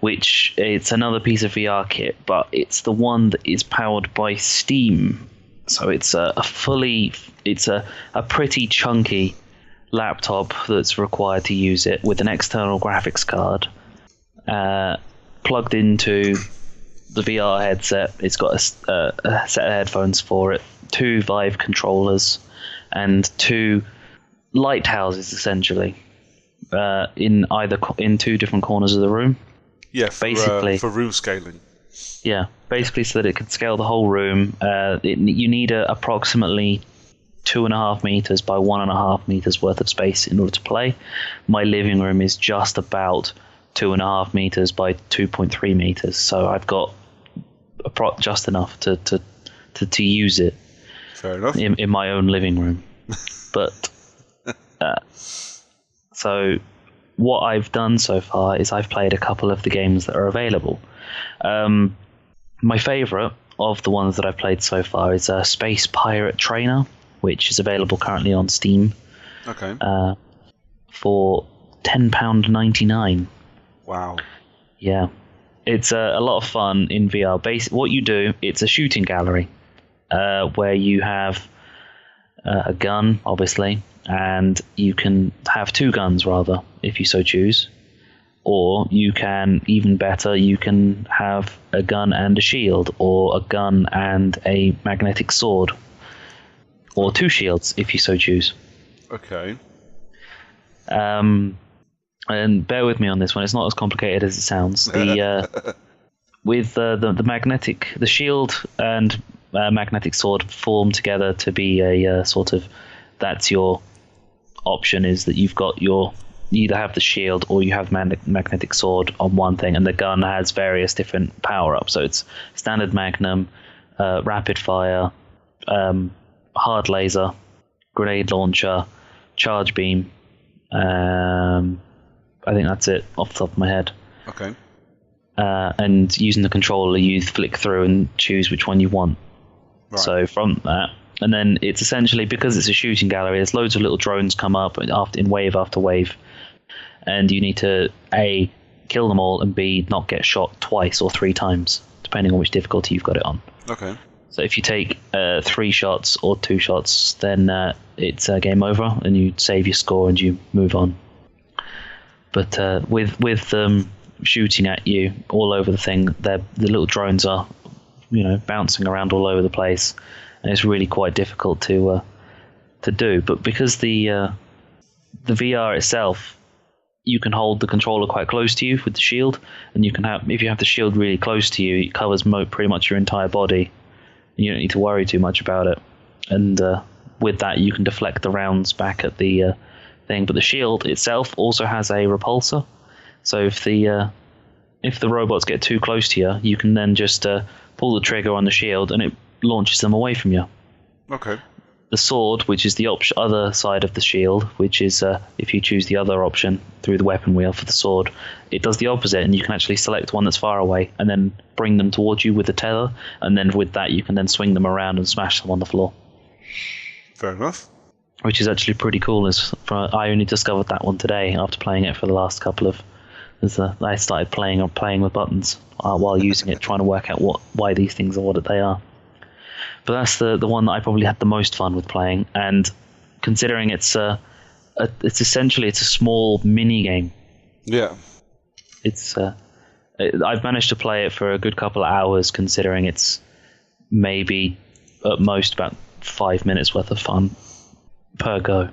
which it's another piece of VR kit, but it's the one that is powered by Steam. So it's a pretty chunky laptop that's required to use it with an external graphics card plugged into the VR headset. It's got a set of headphones for it, 2 Vive controllers, and 2 lighthouses essentially in 2 different corners of the room. Yeah, for room scaling. Yeah, basically so that it can scale the whole room. You need approximately 2.5 meters by 1.5 meters worth of space in order to play. My living room is just about 2.5 meters by 2.3 meters, so I've got just enough to use it. Fair enough. In my own living room. But so what I've done so far is I've played a couple of the games that are available. My favourite of the ones that I've played so far is Space Pirate Trainer, which is available currently on Steam. Okay. For £10.99. Wow. Yeah. It's a lot of fun in VR. What you do, it's a shooting gallery where you have a gun, obviously, and you can have two guns, rather, if you so choose. Or you can, even better, you can have a gun and a shield, or a gun and a magnetic sword, or two shields, if you so choose. Okay. And bear with me on this one; it's not as complicated as it sounds. With the shield and magnetic sword form together to be a sort of, that's your option, is that you either have the shield or you have magnetic sword on one thing, and the gun has various different power-ups. So it's standard magnum, rapid fire, hard laser, grenade launcher, charge beam. I think that's it off the top of my head. Okay. And using the controller, you flick through and choose which one you want. Right. So from that, and then it's essentially, because it's a shooting gallery, there's loads of little drones come up in wave after wave, and you need to A, kill them all, and B, not get shot twice or 3 times, depending on which difficulty you've got it on. Okay. So if you take 3 shots or 2 shots, then it's game over, and you save your score and you move on. But with them shooting at you all over the thing, the little drones are, bouncing around all over the place, and it's really quite difficult to do. But because the VR itself, you can hold the controller quite close to you with the shield, and if you have the shield really close to you, it covers pretty much your entire body. You don't need to worry too much about it, and with that you can deflect the rounds back at the thing. But the shield itself also has a repulsor, so if the robots get too close to you, you can then just pull the trigger on the shield and it launches them away from you. Okay. The sword, which is the other side of the shield, which is if you choose the other option through the weapon wheel for the sword, it does the opposite, and you can actually select one that's far away and then bring them towards you with the tether, and then with that you can then swing them around and smash them on the floor. Fair enough. Which is actually pretty cool. I only discovered that one today after playing it for the last couple of... I started playing with buttons while using it, trying to work out why these things are what they are. But that's the one that I probably had the most fun with playing, and considering it's essentially a small mini game. Yeah. I've managed to play it for a good couple of hours, considering it's maybe at most about 5 minutes worth of fun per go.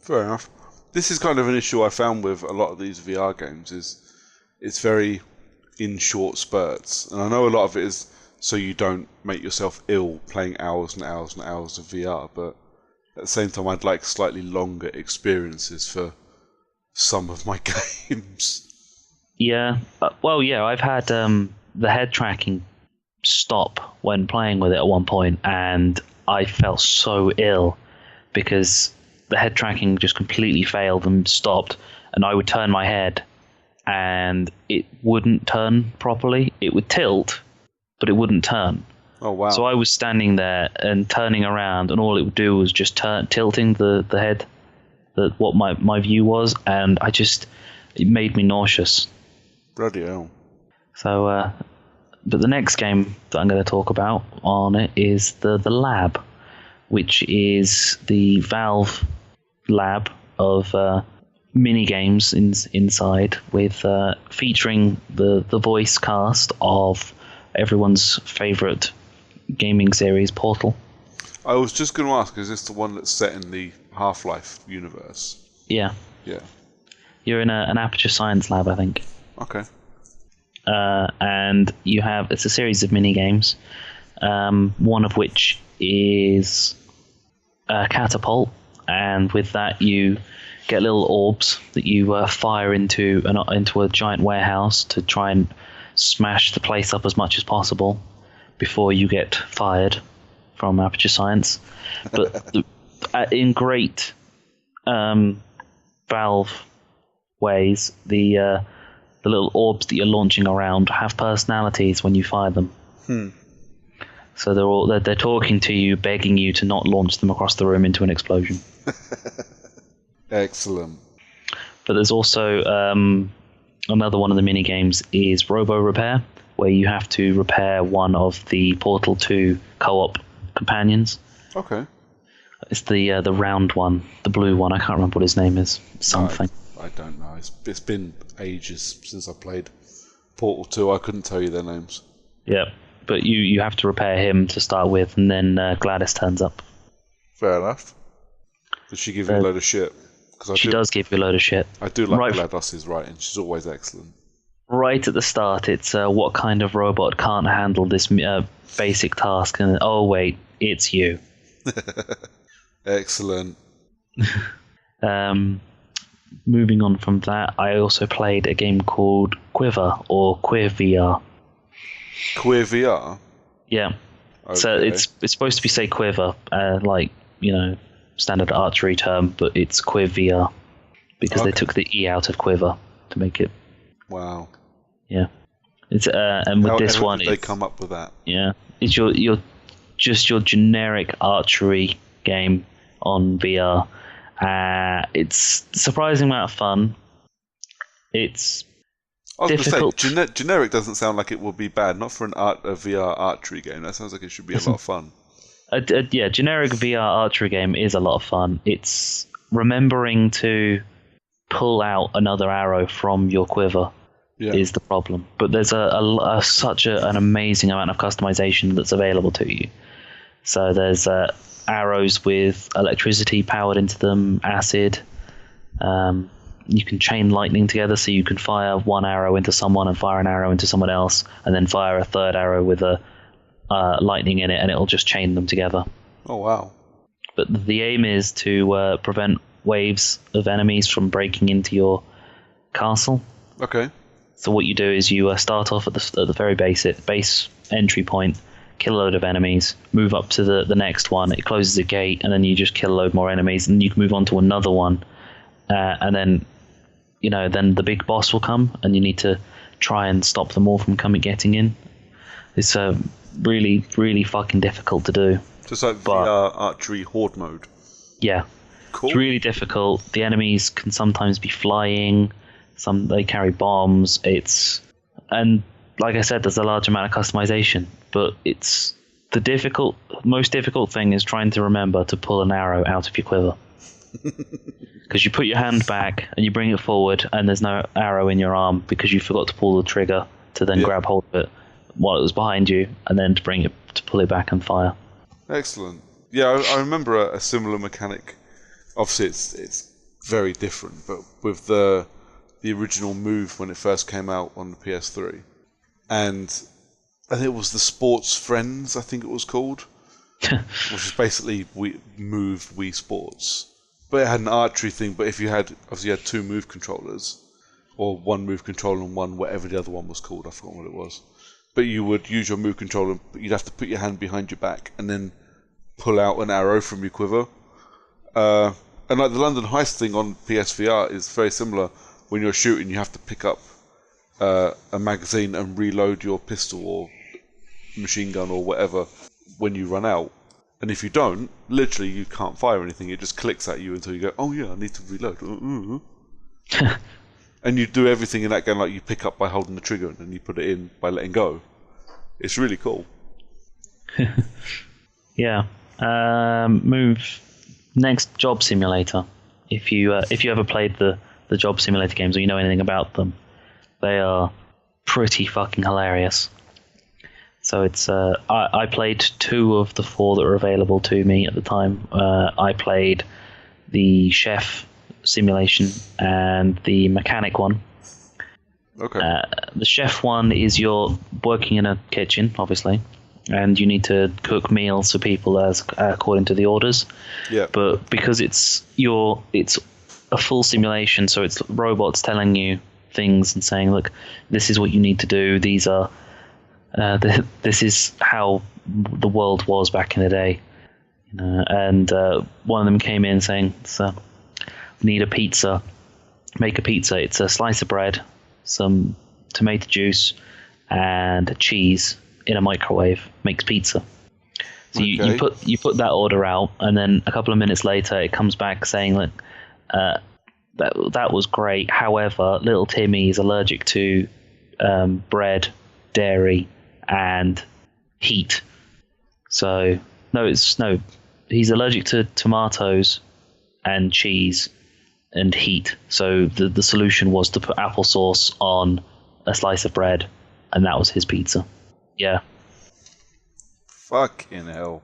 Fair enough. This is kind of an issue I found with a lot of these VR games, is it's very in short spurts, and I know a lot of it is so you don't make yourself ill playing hours and hours and hours of VR, but at the same time I'd like slightly longer experiences for some of my games. Yeah, I've had the head tracking stop when playing with it at one point, and I felt so ill because the head tracking just completely failed and stopped, and I would turn my head and it wouldn't turn properly. It would tilt, but it wouldn't turn. Oh, wow. So I was standing there and turning around, and all it would do was just tilting the head, what my view was, and it made me nauseous. Bloody hell. So, but the next game that I'm going to talk about on it is the Lab, which is the Valve lab of mini games inside, with featuring the voice cast of everyone's favourite gaming series, Portal. I was just going to ask, is this the one that's set in the Half-Life universe? Yeah. Yeah. You're in an Aperture Science lab, I think. Okay. And it's a series of mini games, one of which is catapult, and with that you get little orbs that you fire into a giant warehouse to try and smash the place up as much as possible before you get fired from Aperture Science. But in great Valve ways, the little orbs that you're launching around have personalities when you fire them. So they're talking to you, begging you to not launch them across the room into an explosion. Excellent. But there's also another one of the mini games is Robo Repair, where you have to repair one of the Portal 2 co-op companions. Okay. It's the round one, the blue one. I can't remember what his name is. Something. I don't know. It's been ages since I played Portal 2. I couldn't tell you their names. Yeah, but you have to repair him to start with, and then Gladys turns up. Fair enough. Does she give you a load of shit? She does give you a load of shit. I do like Gladys's writing. She's always excellent. Right at the start, it's what kind of robot can't handle this basic task, and oh wait, it's you. Excellent. Moving on from that, I also played a game called Quiver, or Queer VR. Queer VR? Yeah. Okay. So it's supposed to be say Quiver, standard archery term, but it's Queer VR because they took the E out of Quiver to make it. Wow. Yeah. It's and with this one, did they come up with that? Yeah, it's your generic archery game on VR. It's a surprising amount of fun. It's difficult. Say, generic doesn't sound like it would be bad. Not for a VR archery game. That sounds like it should be a lot of fun. Generic VR archery game is a lot of fun. It's remembering to pull out another arrow from your quiver is the problem. But there's such an amazing amount of customization that's available to you. So there's arrows with electricity powered into them, acid. You can chain lightning together, so you can fire one arrow into someone and fire an arrow into someone else, and then fire a third arrow with a lightning in it, and it'll just chain them together. Oh, wow. But the aim is to prevent waves of enemies from breaking into your castle. Okay. So what you do is you start off at the very base entry point, kill a load of enemies, move up to the next one, it closes a gate, and then you just kill a load more enemies, and you can move on to another one, and then the big boss will come, and you need to try and stop them all from getting in. It's really, really fucking difficult to do. Just like VR archery horde mode. Yeah. Cool. It's really difficult. The enemies can sometimes be flying. They carry bombs. And like I said, there's a large amount of customization. But it's the most difficult thing is trying to remember to pull an arrow out of your quiver. Because you put your hand back and you bring it forward, and there's no arrow in your arm because you forgot to pull the trigger to then grab hold of it while it was behind you, and then to pull it back and fire. Excellent. Yeah, I remember a similar mechanic. Obviously, it's very different, but with the original Move when it first came out on the PS3, and I think it was the Sports Friends, I think it was called, which is basically Wii Sports. But it had an archery thing, but if you had two Move controllers, or one Move controller and one whatever the other one was called, I forgot what it was. But you would use your Move controller, but you'd have to put your hand behind your back and then pull out an arrow from your quiver. And like the London Heist thing on PSVR is very similar. When you're shooting, you have to pick up a magazine and reload your pistol or machine gun or whatever when you run out. And if you don't, literally you can't fire anything. It just clicks at you until you go, oh yeah, I need to reload. And you do everything in that game, like you pick up by holding the trigger and then you put it in by letting go. It's really cool. Yeah. Move next, Job Simulator. If you ever played the Job Simulator games, or you know anything about them, they are pretty fucking hilarious. So it's I played 2 of the 4 that were available to me at the time. I played the chef simulation and the mechanic one. Okay. The chef one is you're working in a kitchen, obviously, and you need to cook meals for people as according to the orders. Yeah. But because it's a full simulation, so it's robots telling you things and saying, look, this is what you need to do. These are this is how the world was back in the day. And one of them came in saying, so, we need a pizza. Make a pizza. It's a slice of bread, some tomato juice, and cheese in a microwave. Makes pizza. So you put that order out, and then a couple of minutes later, it comes back saying that that was great. However, little Timmy is allergic to bread, dairy, and heat. So he's allergic to tomatoes and cheese and heat. So the solution was to put applesauce on a slice of bread, and that was his pizza. Yeah. Fucking hell.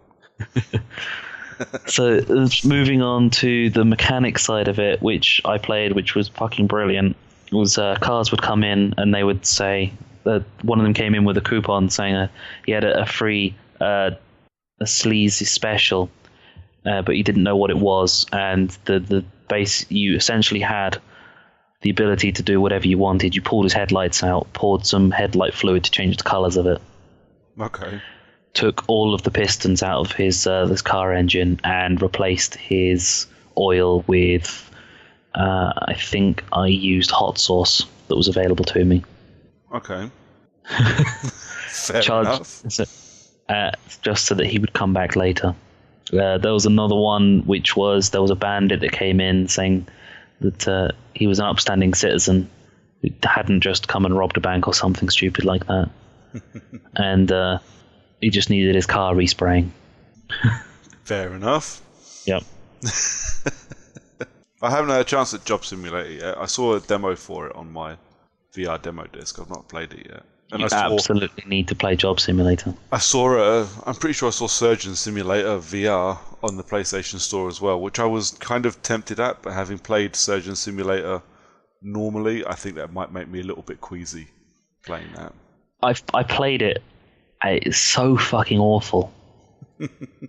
So moving on to the mechanic side of it, which I played, which was fucking brilliant, was cars would come in and they would say that one of them came in with a coupon saying he had a free a sleazy special, but he didn't know what it was, and the base, you essentially had the ability to do whatever you wanted. You pulled his headlights out, poured some headlight fluid to change the colours of it. Okay. Took all of the pistons out of his this car engine and replaced his oil with I think I used hot sauce that was available to me. Okay. Fair enough. Just so that he would come back later. There was another one which was, there was a bandit that came in saying that he was an upstanding citizen who hadn't just come and robbed a bank or something stupid like that. And he just needed his car respraying. Fair enough. Yep. I haven't had a chance at Job Simulator yet. I saw a demo for it on my VR demo disc. I've not played it yet. And you absolutely need to play Job Simulator. I'm pretty sure I saw Surgeon Simulator VR on the PlayStation Store as well, which I was kind of tempted at, but having played Surgeon Simulator normally, I think that might make me a little bit queasy playing that. I played it. It's so fucking awful.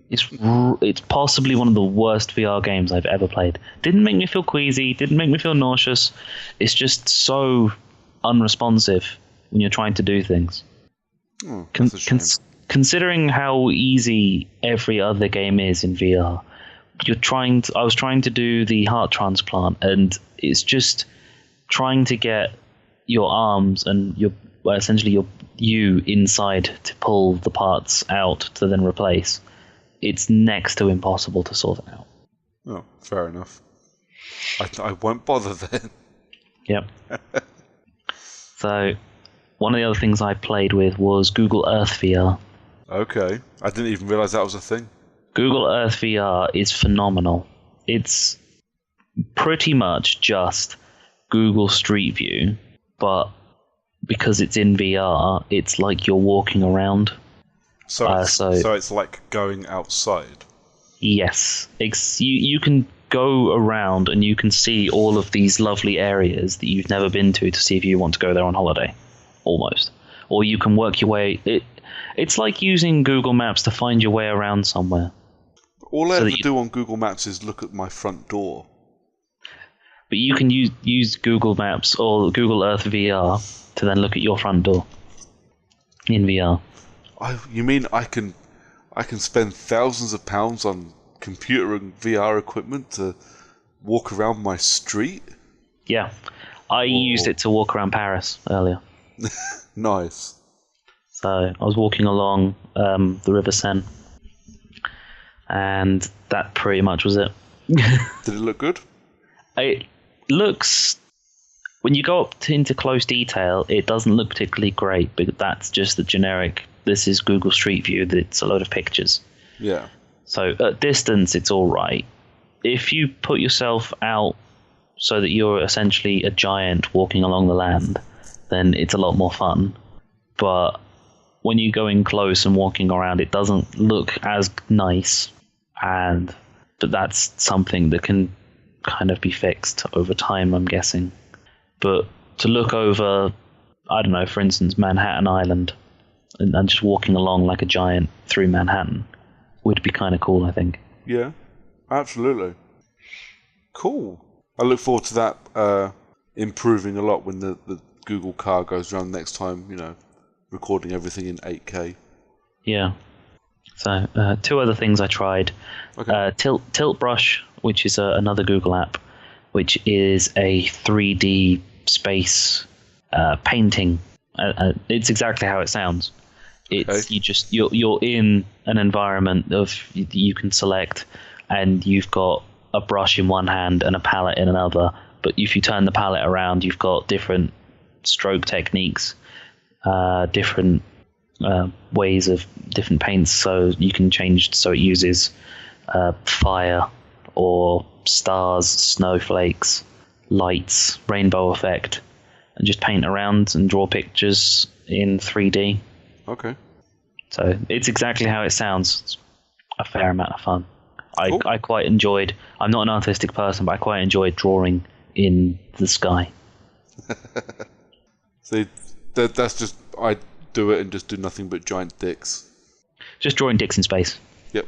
It's possibly one of the worst VR games I've ever played. Didn't make me feel queasy, didn't make me feel nauseous. It's just so unresponsive when you're trying to do things. Considering how easy every other game is in VR, I was trying to do the heart transplant, and it's just trying to get your arms and essentially you inside to pull the parts out to then replace. It's next to impossible to sort it out. Oh, fair enough. I won't bother then. Yep. So, one of the other things I played with was Google Earth VR. Okay. I didn't even realise that was a thing. Google Earth VR is phenomenal. It's pretty much just Google Street View, but because it's in VR, it's like you're walking around. So it's like going outside? Yes. You can go around and you can see all of these lovely areas that you've never been to see if you want to go there on holiday, almost. Or you can work your way... It's like using Google Maps to find your way around somewhere. All I ever do on Google Maps is look at my front door. But you can use Google Maps or Google Earth VR to then look at your front door in VR. You mean I can spend thousands of pounds on computer and VR equipment to walk around my street? Yeah. I used it to walk around Paris earlier. Nice. So I was walking along the River Seine, and that pretty much was it. Did it look good? It looks... When you go up into close detail, it doesn't look particularly great, but that's just the generic, this is Google Street View, that it's a load of pictures. Yeah. So at distance, it's all right. If you put yourself out so that you're essentially a giant walking along the land, then it's a lot more fun. But when you go in close and walking around, it doesn't look as nice. But that's something that can kind of be fixed over time, I'm guessing. But to look over, I don't know, for instance, Manhattan Island, and just walking along like a giant through Manhattan would be kind of cool, I think. Yeah, absolutely. Cool. I look forward to that improving a lot when the Google car goes around next time, recording everything in 8K. Yeah. So, two other things I tried. Okay. Tilt Brush, which is another Google app, which is a 3D space painting. It's exactly how it sounds. It's you're in an environment of you can select, and you've got a brush in one hand and a palette in another. But if you turn the palette around, you've got different stroke techniques, different ways of different paints. So you can change so it uses fire or stars, snowflakes, lights, rainbow effect, and just paint around and draw pictures in 3D. Okay. So it's exactly how it sounds. It's a fair amount of fun. Cool. I quite enjoyed. I'm not an artistic person, but I quite enjoyed drawing in the sky. See, that's just I do it and just do nothing but giant dicks. Just drawing dicks in space. Yep.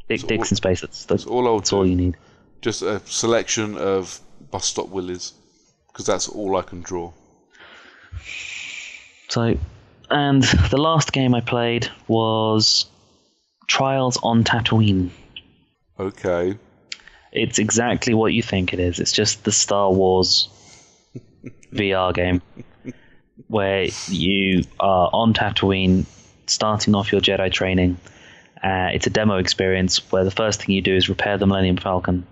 Dicks in space. That's all you need. Just a selection of bus stop willies, because that's all I can draw. So, and the last game I played was Trials on Tatooine. Okay. It's exactly what you think it is. It's just the Star Wars VR game where you are on Tatooine starting off your Jedi training. It's a demo experience where the first thing you do is repair the Millennium Falcon.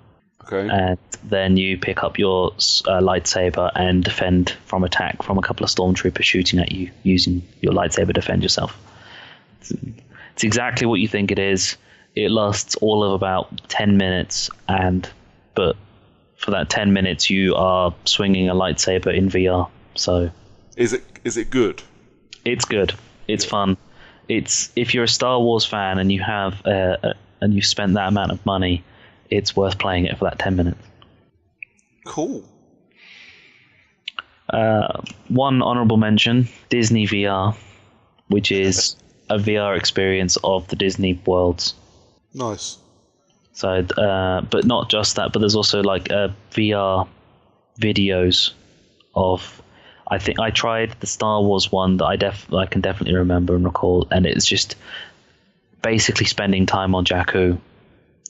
Okay. And then you pick up your lightsaber and defend from attack from a couple of stormtroopers shooting at you using your lightsaber to defend yourself. It's exactly what you think it is. It lasts all of about 10 minutes, but for that 10 minutes you are swinging a lightsaber in VR. So is it good? It's good. It's fun. It's if you're a Star Wars fan and you have and you've spent that amount of money, it's worth playing it for that 10 minutes. Cool. One honorable mention, Disney VR, which is a VR experience of the Disney worlds. Nice. So, but not just that, but there's also like VR videos of. I think I tried the Star Wars one that I can definitely remember and recall, and it's just basically spending time on Jakku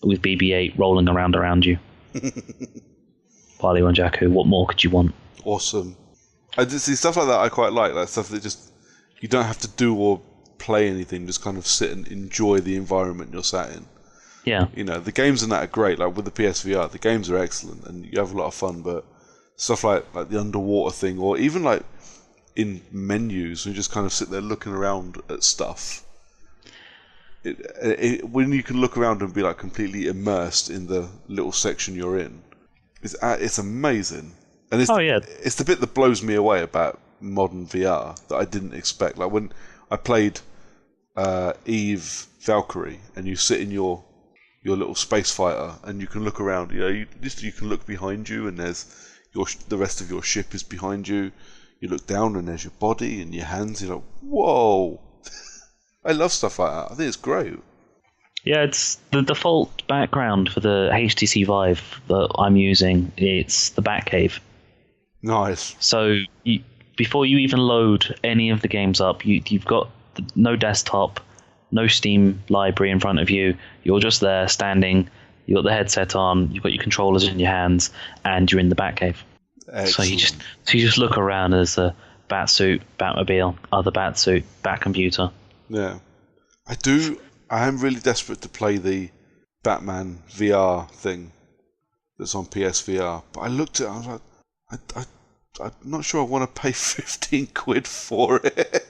with BB-8 rolling around you while you're on Jakku. What more could you want? Awesome. I just see stuff like that. I quite like stuff that just you don't have to do or play anything. Just kind of sit and enjoy the environment you're sat in. Yeah. The games in that are great. Like with the PSVR, the games are excellent and you have a lot of fun. But stuff like the underwater thing, or even like in menus, you just kind of sit there looking around at stuff. When you can look around and be like completely immersed in the little section you're in, it's amazing. And it's the bit that blows me away about modern VR that I didn't expect. Like when I played Eve Valkyrie, and you sit in your little space fighter, and you can look around. You can look behind you, and there's the rest of your ship is behind you. You look down, and there's your body and your hands. You're like, whoa! I love stuff like that. I think it's great. Yeah, it's the default background for the HTC Vive that I'm using. It's the Batcave. Nice. So before you even load any of the games up, you've got no desktop, no Steam library in front of you. You're just there standing. You've got the headset on. You've got your controllers in your hands, and you're in the Batcave. Excellent. So you just look around as a Batsuit, Batmobile, other Batsuit, Batcomputer. Yeah, I am really desperate to play the Batman VR thing that's on PSVR. But I looked at it, I was like, I'm not sure I want to pay 15 quid for it.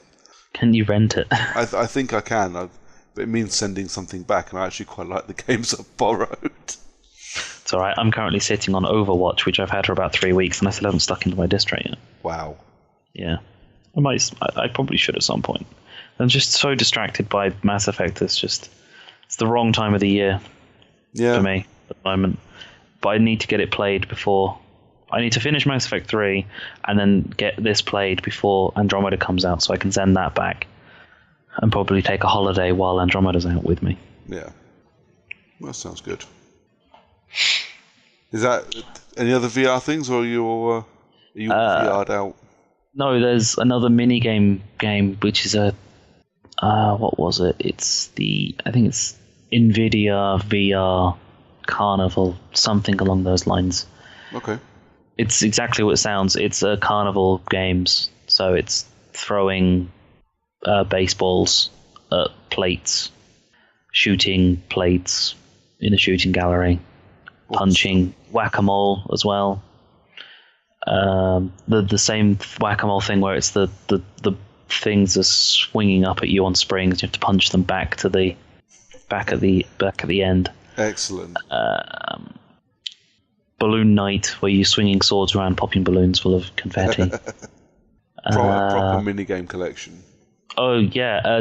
Can you rent it? I think I can, but it means sending something back, and I actually quite like the games I've borrowed. It's alright, I'm currently sitting on Overwatch, which I've had for about 3 weeks, and I still haven't stuck into my disc tray yet. Wow. Yeah. I probably should at some point. I'm just so distracted by Mass Effect, it's the wrong time of the year for me at the moment. But I need to get it played before... I need to finish Mass Effect 3 and then get this played before Andromeda comes out so I can send that back. and probably take a holiday while Andromeda's out with me. Yeah. Well, that sounds good. Is that any other VR things, or are you VR'd out? No, there's another mini game which is a what was it? I think it's NVIDIA VR Carnival, something along those lines. Okay. It's exactly what it sounds. It's a carnival games, so it's throwing baseballs at plates, shooting plates in a shooting gallery, punching whack-a-mole as well. The same whack-a-mole thing where it's the things are swinging up at you on springs. You have to punch them back to the back at the end. Excellent. Balloon Night, where you're swinging swords around, popping balloons full of confetti. Proper minigame collection. Oh yeah,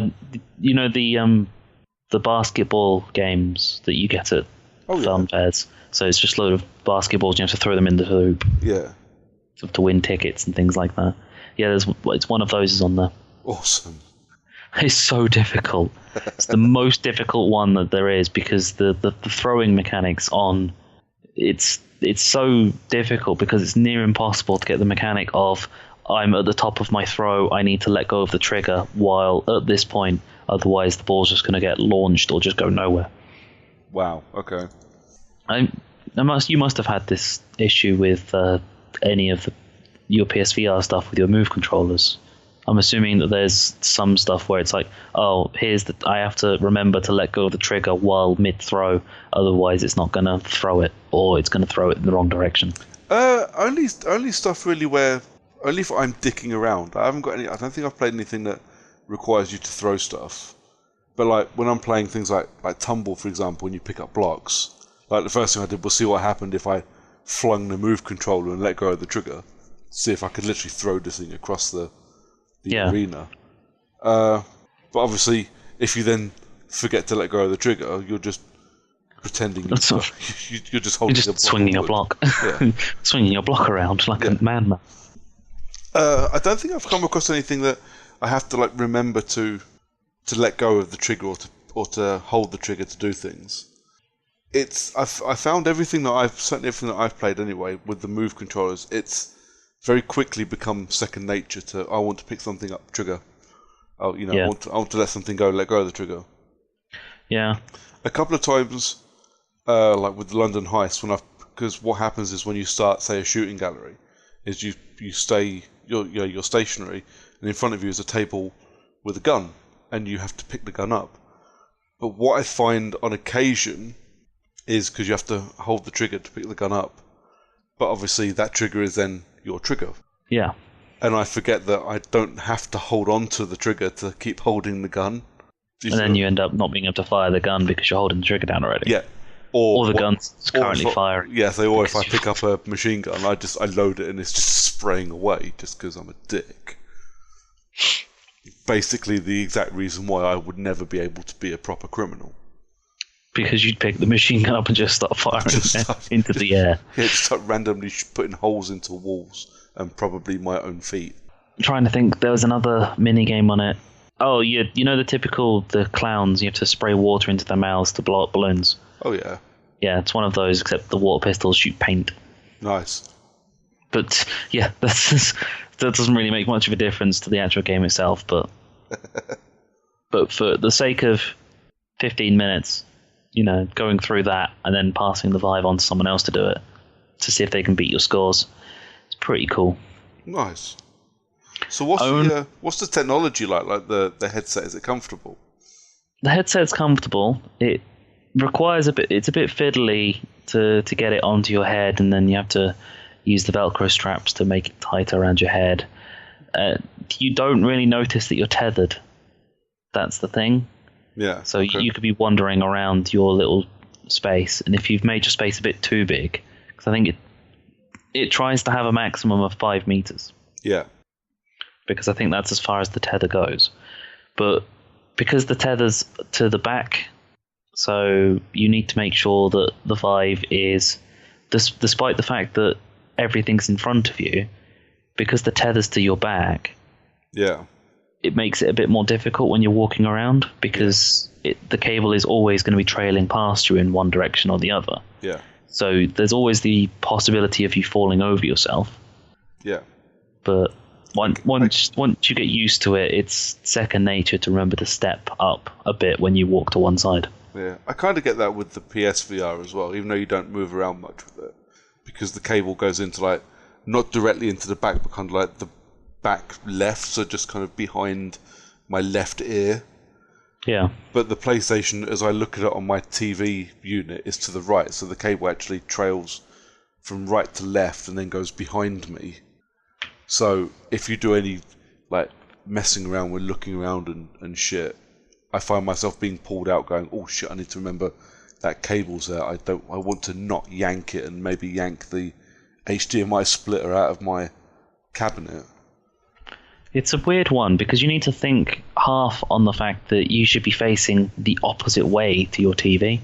you know the basketball games that you get at film fairs. So it's just a load of basketballs. You have to throw them in the hoop. Yeah. To win tickets and things like that. Yeah, it's one of those is on there. Awesome. It's so difficult. It's the most difficult one that there is, because the throwing mechanics on it's so difficult because it's near impossible to get the mechanic of I'm at the top of my throw, I need to let go of the trigger while at this point, otherwise the ball's just going to get launched or just go nowhere. Wow. Okay. You must have had this issue with any of your PSVR stuff with your Move controllers. I'm assuming that there's some stuff where it's like, oh, I have to remember to let go of the trigger while mid-throw, otherwise it's not going to throw it, or it's going to throw it in the wrong direction. Only stuff really where, only if I'm dicking around. I don't think I've played anything that requires you to throw stuff. But like when I'm playing things like Tumble, for example, when you pick up blocks, like the first thing I did was see what happened if I flung the Move controller and let go of the trigger. See if I could literally throw this thing across the arena. But obviously, if you then forget to let go of the trigger, you're just pretending you're just holding. You're just swinging a block, swinging a block around like a madman. I don't think I've come across anything that I have to remember to let go of the trigger or to hold the trigger to do things. I found everything that I've played anyway with the Move controllers. It's very quickly become second nature to I want to pick something up, trigger. I want to let something go, let go of the trigger. Yeah. A couple of times, like with the London Heist, because what happens is when you start, say, a shooting gallery, is you're stationary, and in front of you is a table with a gun, and you have to pick the gun up. But what I find on occasion is because you have to hold the trigger to pick the gun up, but obviously that trigger is then your trigger. Yeah. And I forget that I don't have to hold on to the trigger to keep holding the gun. And then you end up not being able to fire the gun because you're holding the trigger down already. Yeah. Or the gun's currently firing. Yes, or if I pick up a machine gun, I load it and it's just spraying away just because I'm a dick. Basically the exact reason why I would never be able to be a proper criminal. Because you'd pick the machine gun up and just start firing into the air. Yeah, just start randomly putting holes into walls and probably my own feet. I'm trying to think, there was another mini game on it. Oh, you know the clowns, you have to spray water into their mouths to blow up balloons. Oh yeah. Yeah, it's one of those, except the water pistols shoot paint. Nice. But yeah, that doesn't really make much of a difference to the actual game itself, but for the sake of 15 minutes, going through that and then passing the Vive on to someone else to do it, to see if they can beat your scores. It's pretty cool. Nice. So what's the technology like? Like the headset, is it comfortable? The headset's comfortable. It requires it's a bit fiddly to get it onto your head, and then you have to use the Velcro straps to make it tight around your head. You don't really notice that you're tethered. That's the thing. Yeah. So you could be wandering around your little space, and if you've made your space a bit too big, because I think it tries to have a maximum of 5 meters. Yeah. Because I think that's as far as the tether goes. But because the tether's to the back, so you need to make sure that the Vive is, despite the fact that everything's in front of you, because the tether's to your back. Yeah. it makes it a bit more difficult when you're walking around because the cable is always going to be trailing past you in one direction or the other. Yeah. So there's always the possibility of you falling over yourself. Yeah. But once you get used to it, it's second nature to remember to step up a bit when you walk to one side. Yeah, I kind of get that with the PSVR as well, even though you don't move around much with it, because the cable goes into like not directly into the back, but kind of like the back left, so just kind of behind my left ear. Yeah. But the PlayStation, as I look at it on my TV unit, is to the right, so the cable actually trails from right to left and then goes behind me. So if you do any like messing around with looking around and shit, I find myself being pulled out going, oh shit, I need to remember that cable's there. I want to not yank it and maybe yank the HDMI splitter out of my cabinet. It's a weird one because you need to think half on the fact that you should be facing the opposite way to your TV.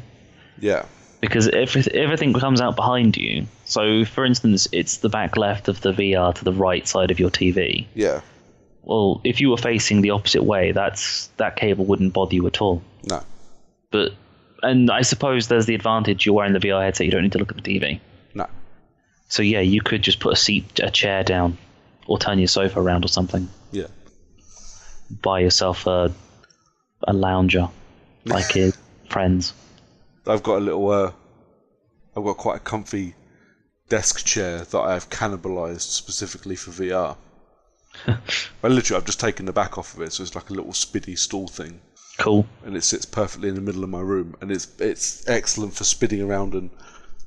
Yeah. Because everything comes out behind you. So, for instance, it's the back left of the VR to the right side of your TV. Yeah. Well, if you were facing the opposite way, that cable wouldn't bother you at all. No. And I suppose there's the advantage you're wearing the VR headset, you don't need to look at the TV. No. So yeah, you could just put a chair down, or turn your sofa around or something. Yeah. Buy yourself a lounger, like your friends. I've got quite a comfy desk chair that I have cannibalized specifically for VR. I've just taken the back off of it, so it's like a little spiddy stool thing. Cool. And it sits perfectly in the middle of my room, and it's excellent for spinning around and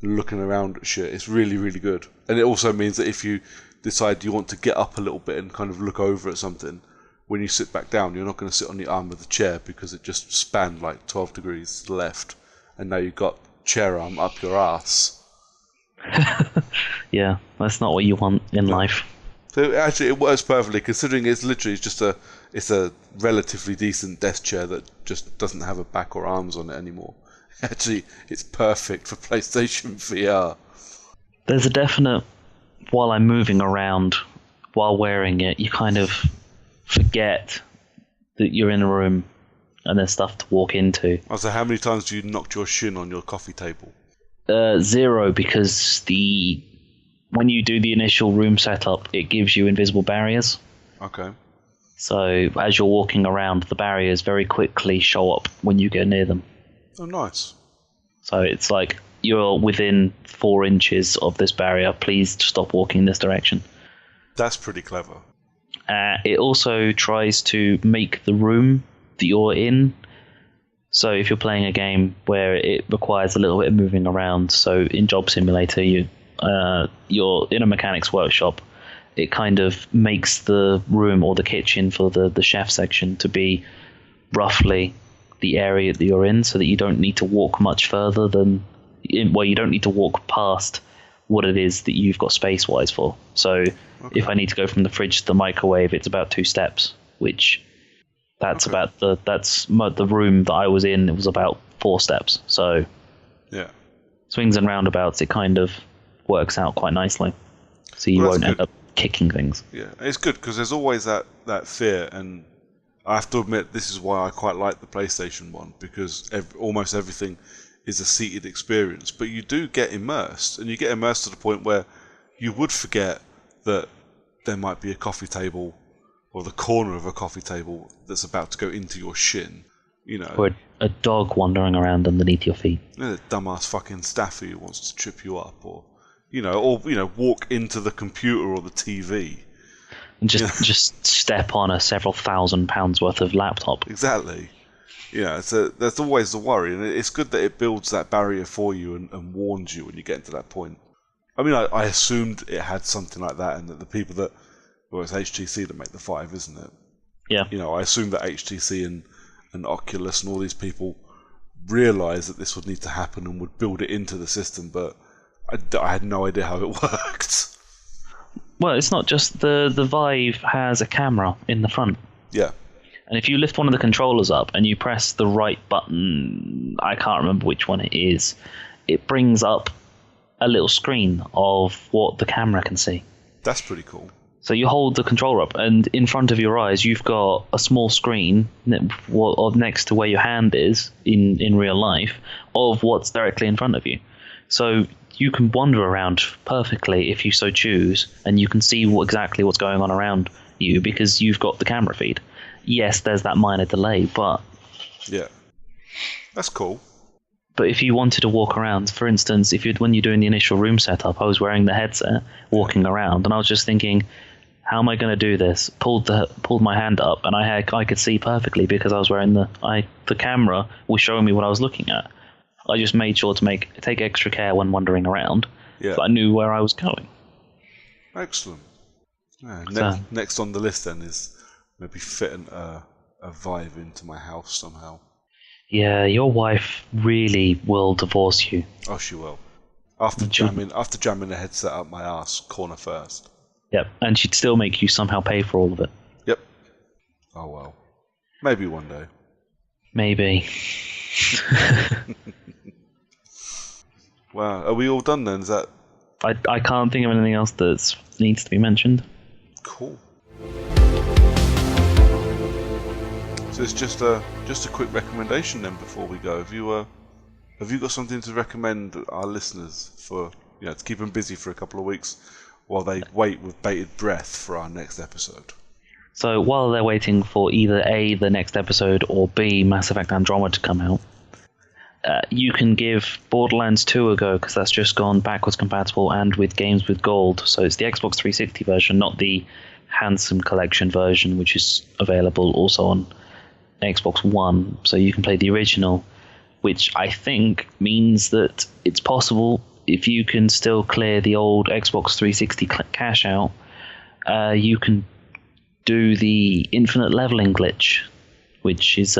looking around at shit. It's really, really good. And it also means that if you decide you want to get up a little bit and kind of look over at something, when you sit back down, you're not going to sit on the arm of the chair because it just spanned like 12 degrees to the left, and now you've got chair arm up your ass. Yeah, that's not what you want in life. So actually, it works perfectly, considering it's literally just it's a relatively decent desk chair that just doesn't have a back or arms on it anymore. Actually, it's perfect for PlayStation VR. There's a definite, while I'm moving around, while wearing it, you kind of forget that you're in a room and there's stuff to walk into. So how many times do you knock your shin on your coffee table? 0, because when you do the initial room setup, it gives you invisible barriers. Okay. So as you're walking around, the barriers very quickly show up when you get near them. Oh, nice. So it's like, you're within 4 inches of this barrier, please stop walking in this direction. That's pretty clever. It also tries to make the room that you're in. So if you're playing a game where it requires a little bit of moving around, so in Job Simulator, you're in a mechanics workshop, it kind of makes the room or the kitchen for the chef section to be roughly the area that you're in, so that you don't need to walk much further than... Well, you don't need to walk past what it is that you've got space-wise for. So if I need to go from the fridge to the microwave, it's about 2 steps, which... That's the room that I was in. It was about 4 steps. So, yeah, swings and roundabouts. It kind of works out quite nicely, so you won't end up kicking things. Yeah, it's good because there's always that fear, and I have to admit this is why I quite like the PlayStation 1, because almost everything is a seated experience. But you do get immersed, and you get immersed to the point where you would forget that there might be a coffee table, or the corner of a coffee table that's about to go into your shin, you know. Or a dog wandering around underneath your feet. You know, the dumbass fucking staffy who wants to trip you up, or walk into the computer or the TV. And just step on a several £1,000 worth of laptop. Exactly. Yeah, so there's always the worry, and it's good that it builds that barrier for you and warns you when you get to that point. I mean, I assumed it had something like that, and that the people that... Well, it's HTC that make the Vive, isn't it? Yeah. You know, I assume that HTC and Oculus and all these people realised that this would need to happen and would build it into the system, but I had no idea how it worked. Well, it's not just the Vive has a camera in the front. Yeah. And if you lift one of the controllers up and you press the right button, I can't remember which one it is, it brings up a little screen of what the camera can see. That's pretty cool. So you hold the controller up, and in front of your eyes, you've got a small screen next to where your hand is in real life of what's directly in front of you. So you can wander around perfectly if you so choose, and you can see exactly what's going on around you because you've got the camera feed. Yes, there's that minor delay, but... Yeah. That's cool. But if you wanted to walk around, for instance, when you're doing the initial room setup, I was wearing the headset, walking around, and I was just thinking... How am I going to do this? Pulled my hand up, and I could see perfectly because I was wearing the camera was showing me what I was looking at. I just made sure to take extra care when wandering around. Yeah. So I knew where I was going. Excellent. Yeah, next on the list then is maybe fitting a Vive into my house somehow. Yeah, your wife really will divorce you. Oh, she will. After jamming the headset up my ass corner first. Yep, and she'd still make you somehow pay for all of it. Yep. Oh well. Maybe one day. Maybe. Wow, are we all done then? Is that... I can't think of anything else that needs to be mentioned. Cool. So it's just a quick recommendation then before we go. Have you got something to recommend our listeners for, to keep them busy for a couple of weeks while they wait with bated breath for our next episode? So while they're waiting for either A, the next episode, or B, Mass Effect Andromeda to come out, you can give Borderlands 2 a go because that's just gone backwards compatible and with games with gold. So it's the Xbox 360 version, not the Handsome Collection version, which is available also on Xbox One. So you can play the original, which I think means that it's possible if you can still clear the old Xbox 360 cache out, you can do the infinite leveling glitch, which is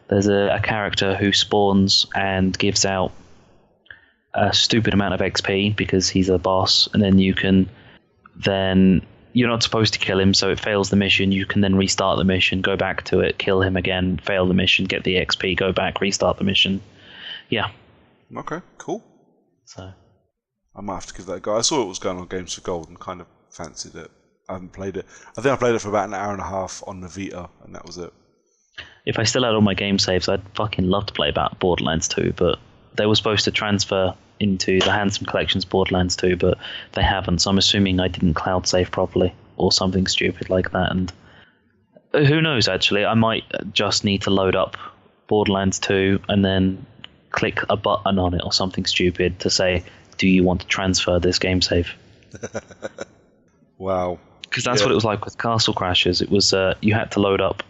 there's a character who spawns and gives out a stupid amount of XP because he's a boss, and then you're not supposed to kill him, so it fails the mission. You can then restart the mission, go back to it, kill him again, fail the mission, get the XP, go back, restart the mission. Yeah. Okay, cool. So I might have to give that a go. I saw it was going on Games for Gold and kind of fancied it. I haven't played it. I think I played it for about an hour and a half on the Vita, and that was it. If I still had all my game saves, I'd fucking love to play about Borderlands 2, but they were supposed to transfer into the Handsome Collection's Borderlands 2, but they haven't, so I'm assuming I didn't cloud save properly or something stupid like that. And who knows, actually, I might just need to load up Borderlands 2 and then click a button on it or something stupid to say, do you want to transfer this game save? Wow. Because that's what it was like with Castle Crashers. It was you had to load up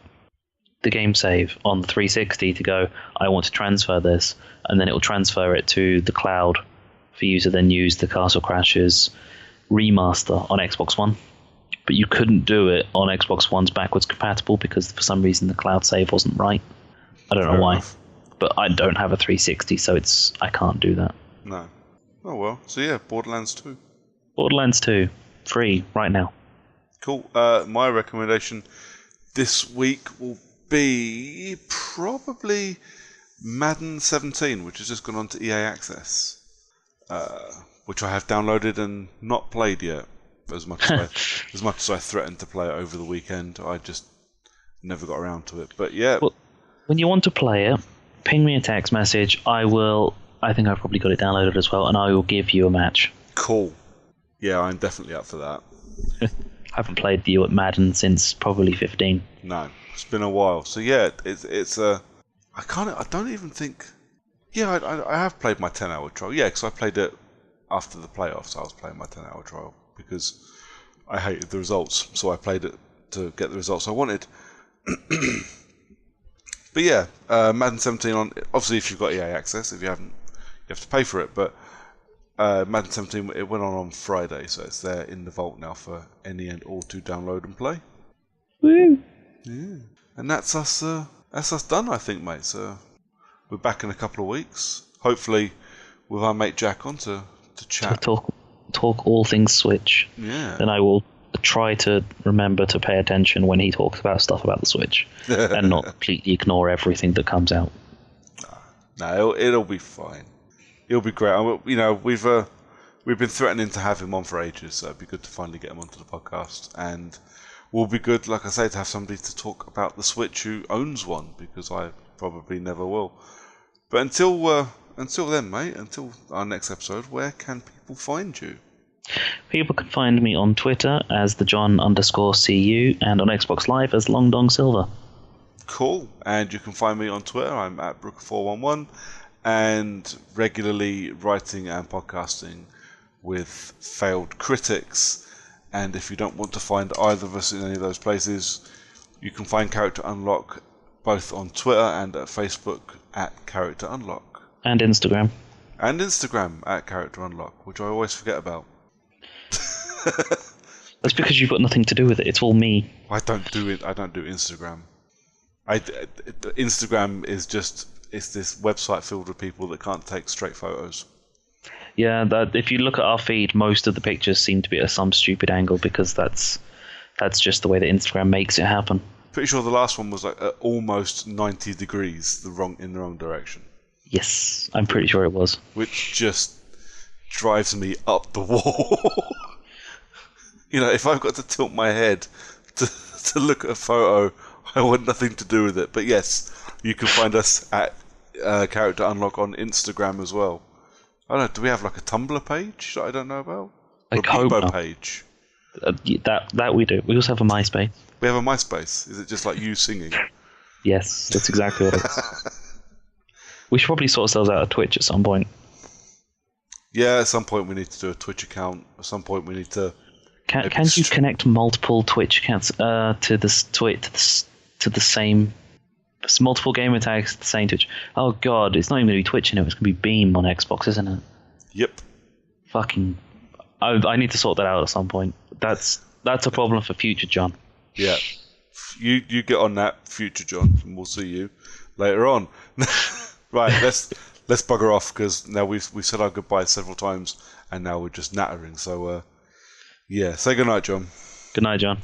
the game save on the 360 to go, I want to transfer this, and then it will transfer it to the cloud for you to then use the Castle Crashers remaster on Xbox One. But you couldn't do it on Xbox One's backwards compatible because for some reason the cloud save wasn't right. I don't know why. But I don't have a 360, so I can't do that. No. Oh well. So yeah, Borderlands 2. Borderlands 2. Free right now. Cool. My recommendation this week will be probably Madden 17, which has just gone on to EA Access, which I have downloaded and not played yet. As much as I threatened to play it over the weekend, I just never got around to it. But yeah. Well, when you want to play it, ping me a text message. I think I've probably got it downloaded as well, and I will give you a match. Cool. Yeah, I'm definitely up for that. I haven't played you at Madden since probably 15. No, it's been a while. So yeah, it's I don't even think. Yeah, I have played my 10-hour trial. Yeah, because I played it after the playoffs. I was playing my 10-hour trial because I hated the results, so I played it to get the results I wanted. But yeah, Madden 17 on. Obviously, if you've got EA Access, if you haven't, you have to pay for it. But Madden 17, it went on Friday, so it's there in the vault now for any and all to download and play. Woo! Yeah, and that's us done, I think, mate. So we're back in a couple of weeks, hopefully with our mate Jack on to chat. To talk all things Switch. Yeah. Then I will try to remember to pay attention when he talks about stuff about the Switch and not completely ignore everything that comes out. No, it'll be fine. It'll be great. We've we've been threatening to have him on for ages, so it'd be good to finally get him onto the podcast. And will be good, like I say, to have somebody to talk about the Switch who owns one, because I probably never will. But until then, mate, until our next episode, where can people find you? People can find me on Twitter as the John_CU and on Xbox Live as LongDongSilver. Cool. And you can find me on Twitter. I'm at Brooker411, and regularly writing and podcasting with Failed Critics. And if you don't want to find either of us in any of those places, you can find Character Unlock both on Twitter and at Facebook at Character Unlock. And Instagram. And Instagram at Character Unlock, which I always forget about. That's because you've got nothing to do with it. It's all me. I don't do it. I don't do Instagram. Instagram is it's this website filled with people that can't take straight photos. Yeah, if you look at our feed, most of the pictures seem to be at some stupid angle because that's just the way that Instagram makes it happen. Pretty sure the last one was like at almost 90 degrees in the wrong direction. Yes, I'm pretty sure it was. Which just drives me up the wall. If I've got to tilt my head to look at a photo, I want nothing to do with it. But yes, you can find us at Character Unlock on Instagram as well. I don't know, do we have like a Tumblr page that I don't know about? A Viva page? That we do. We also have a MySpace. We have a MySpace. Is it just like you singing? Yes, that's exactly what it is. We should probably sort ourselves out of Twitch at some point. Yeah, at some point we need to do a Twitch account. At some point we need to... Can you connect multiple Twitch accounts to the same... multiple gamer tags to the same Twitch? Oh god, it's not even going to be Twitch anymore. It's going to be Beam on Xbox, isn't it? Yep. Fucking... I need to sort that out at some point. That's a problem for future John. Yeah. You get on that, future John, and we'll see you later on. Right, let's bugger off, because now we've said our goodbyes several times, and now we're just nattering. So, yeah, say goodnight, John. Good night, John.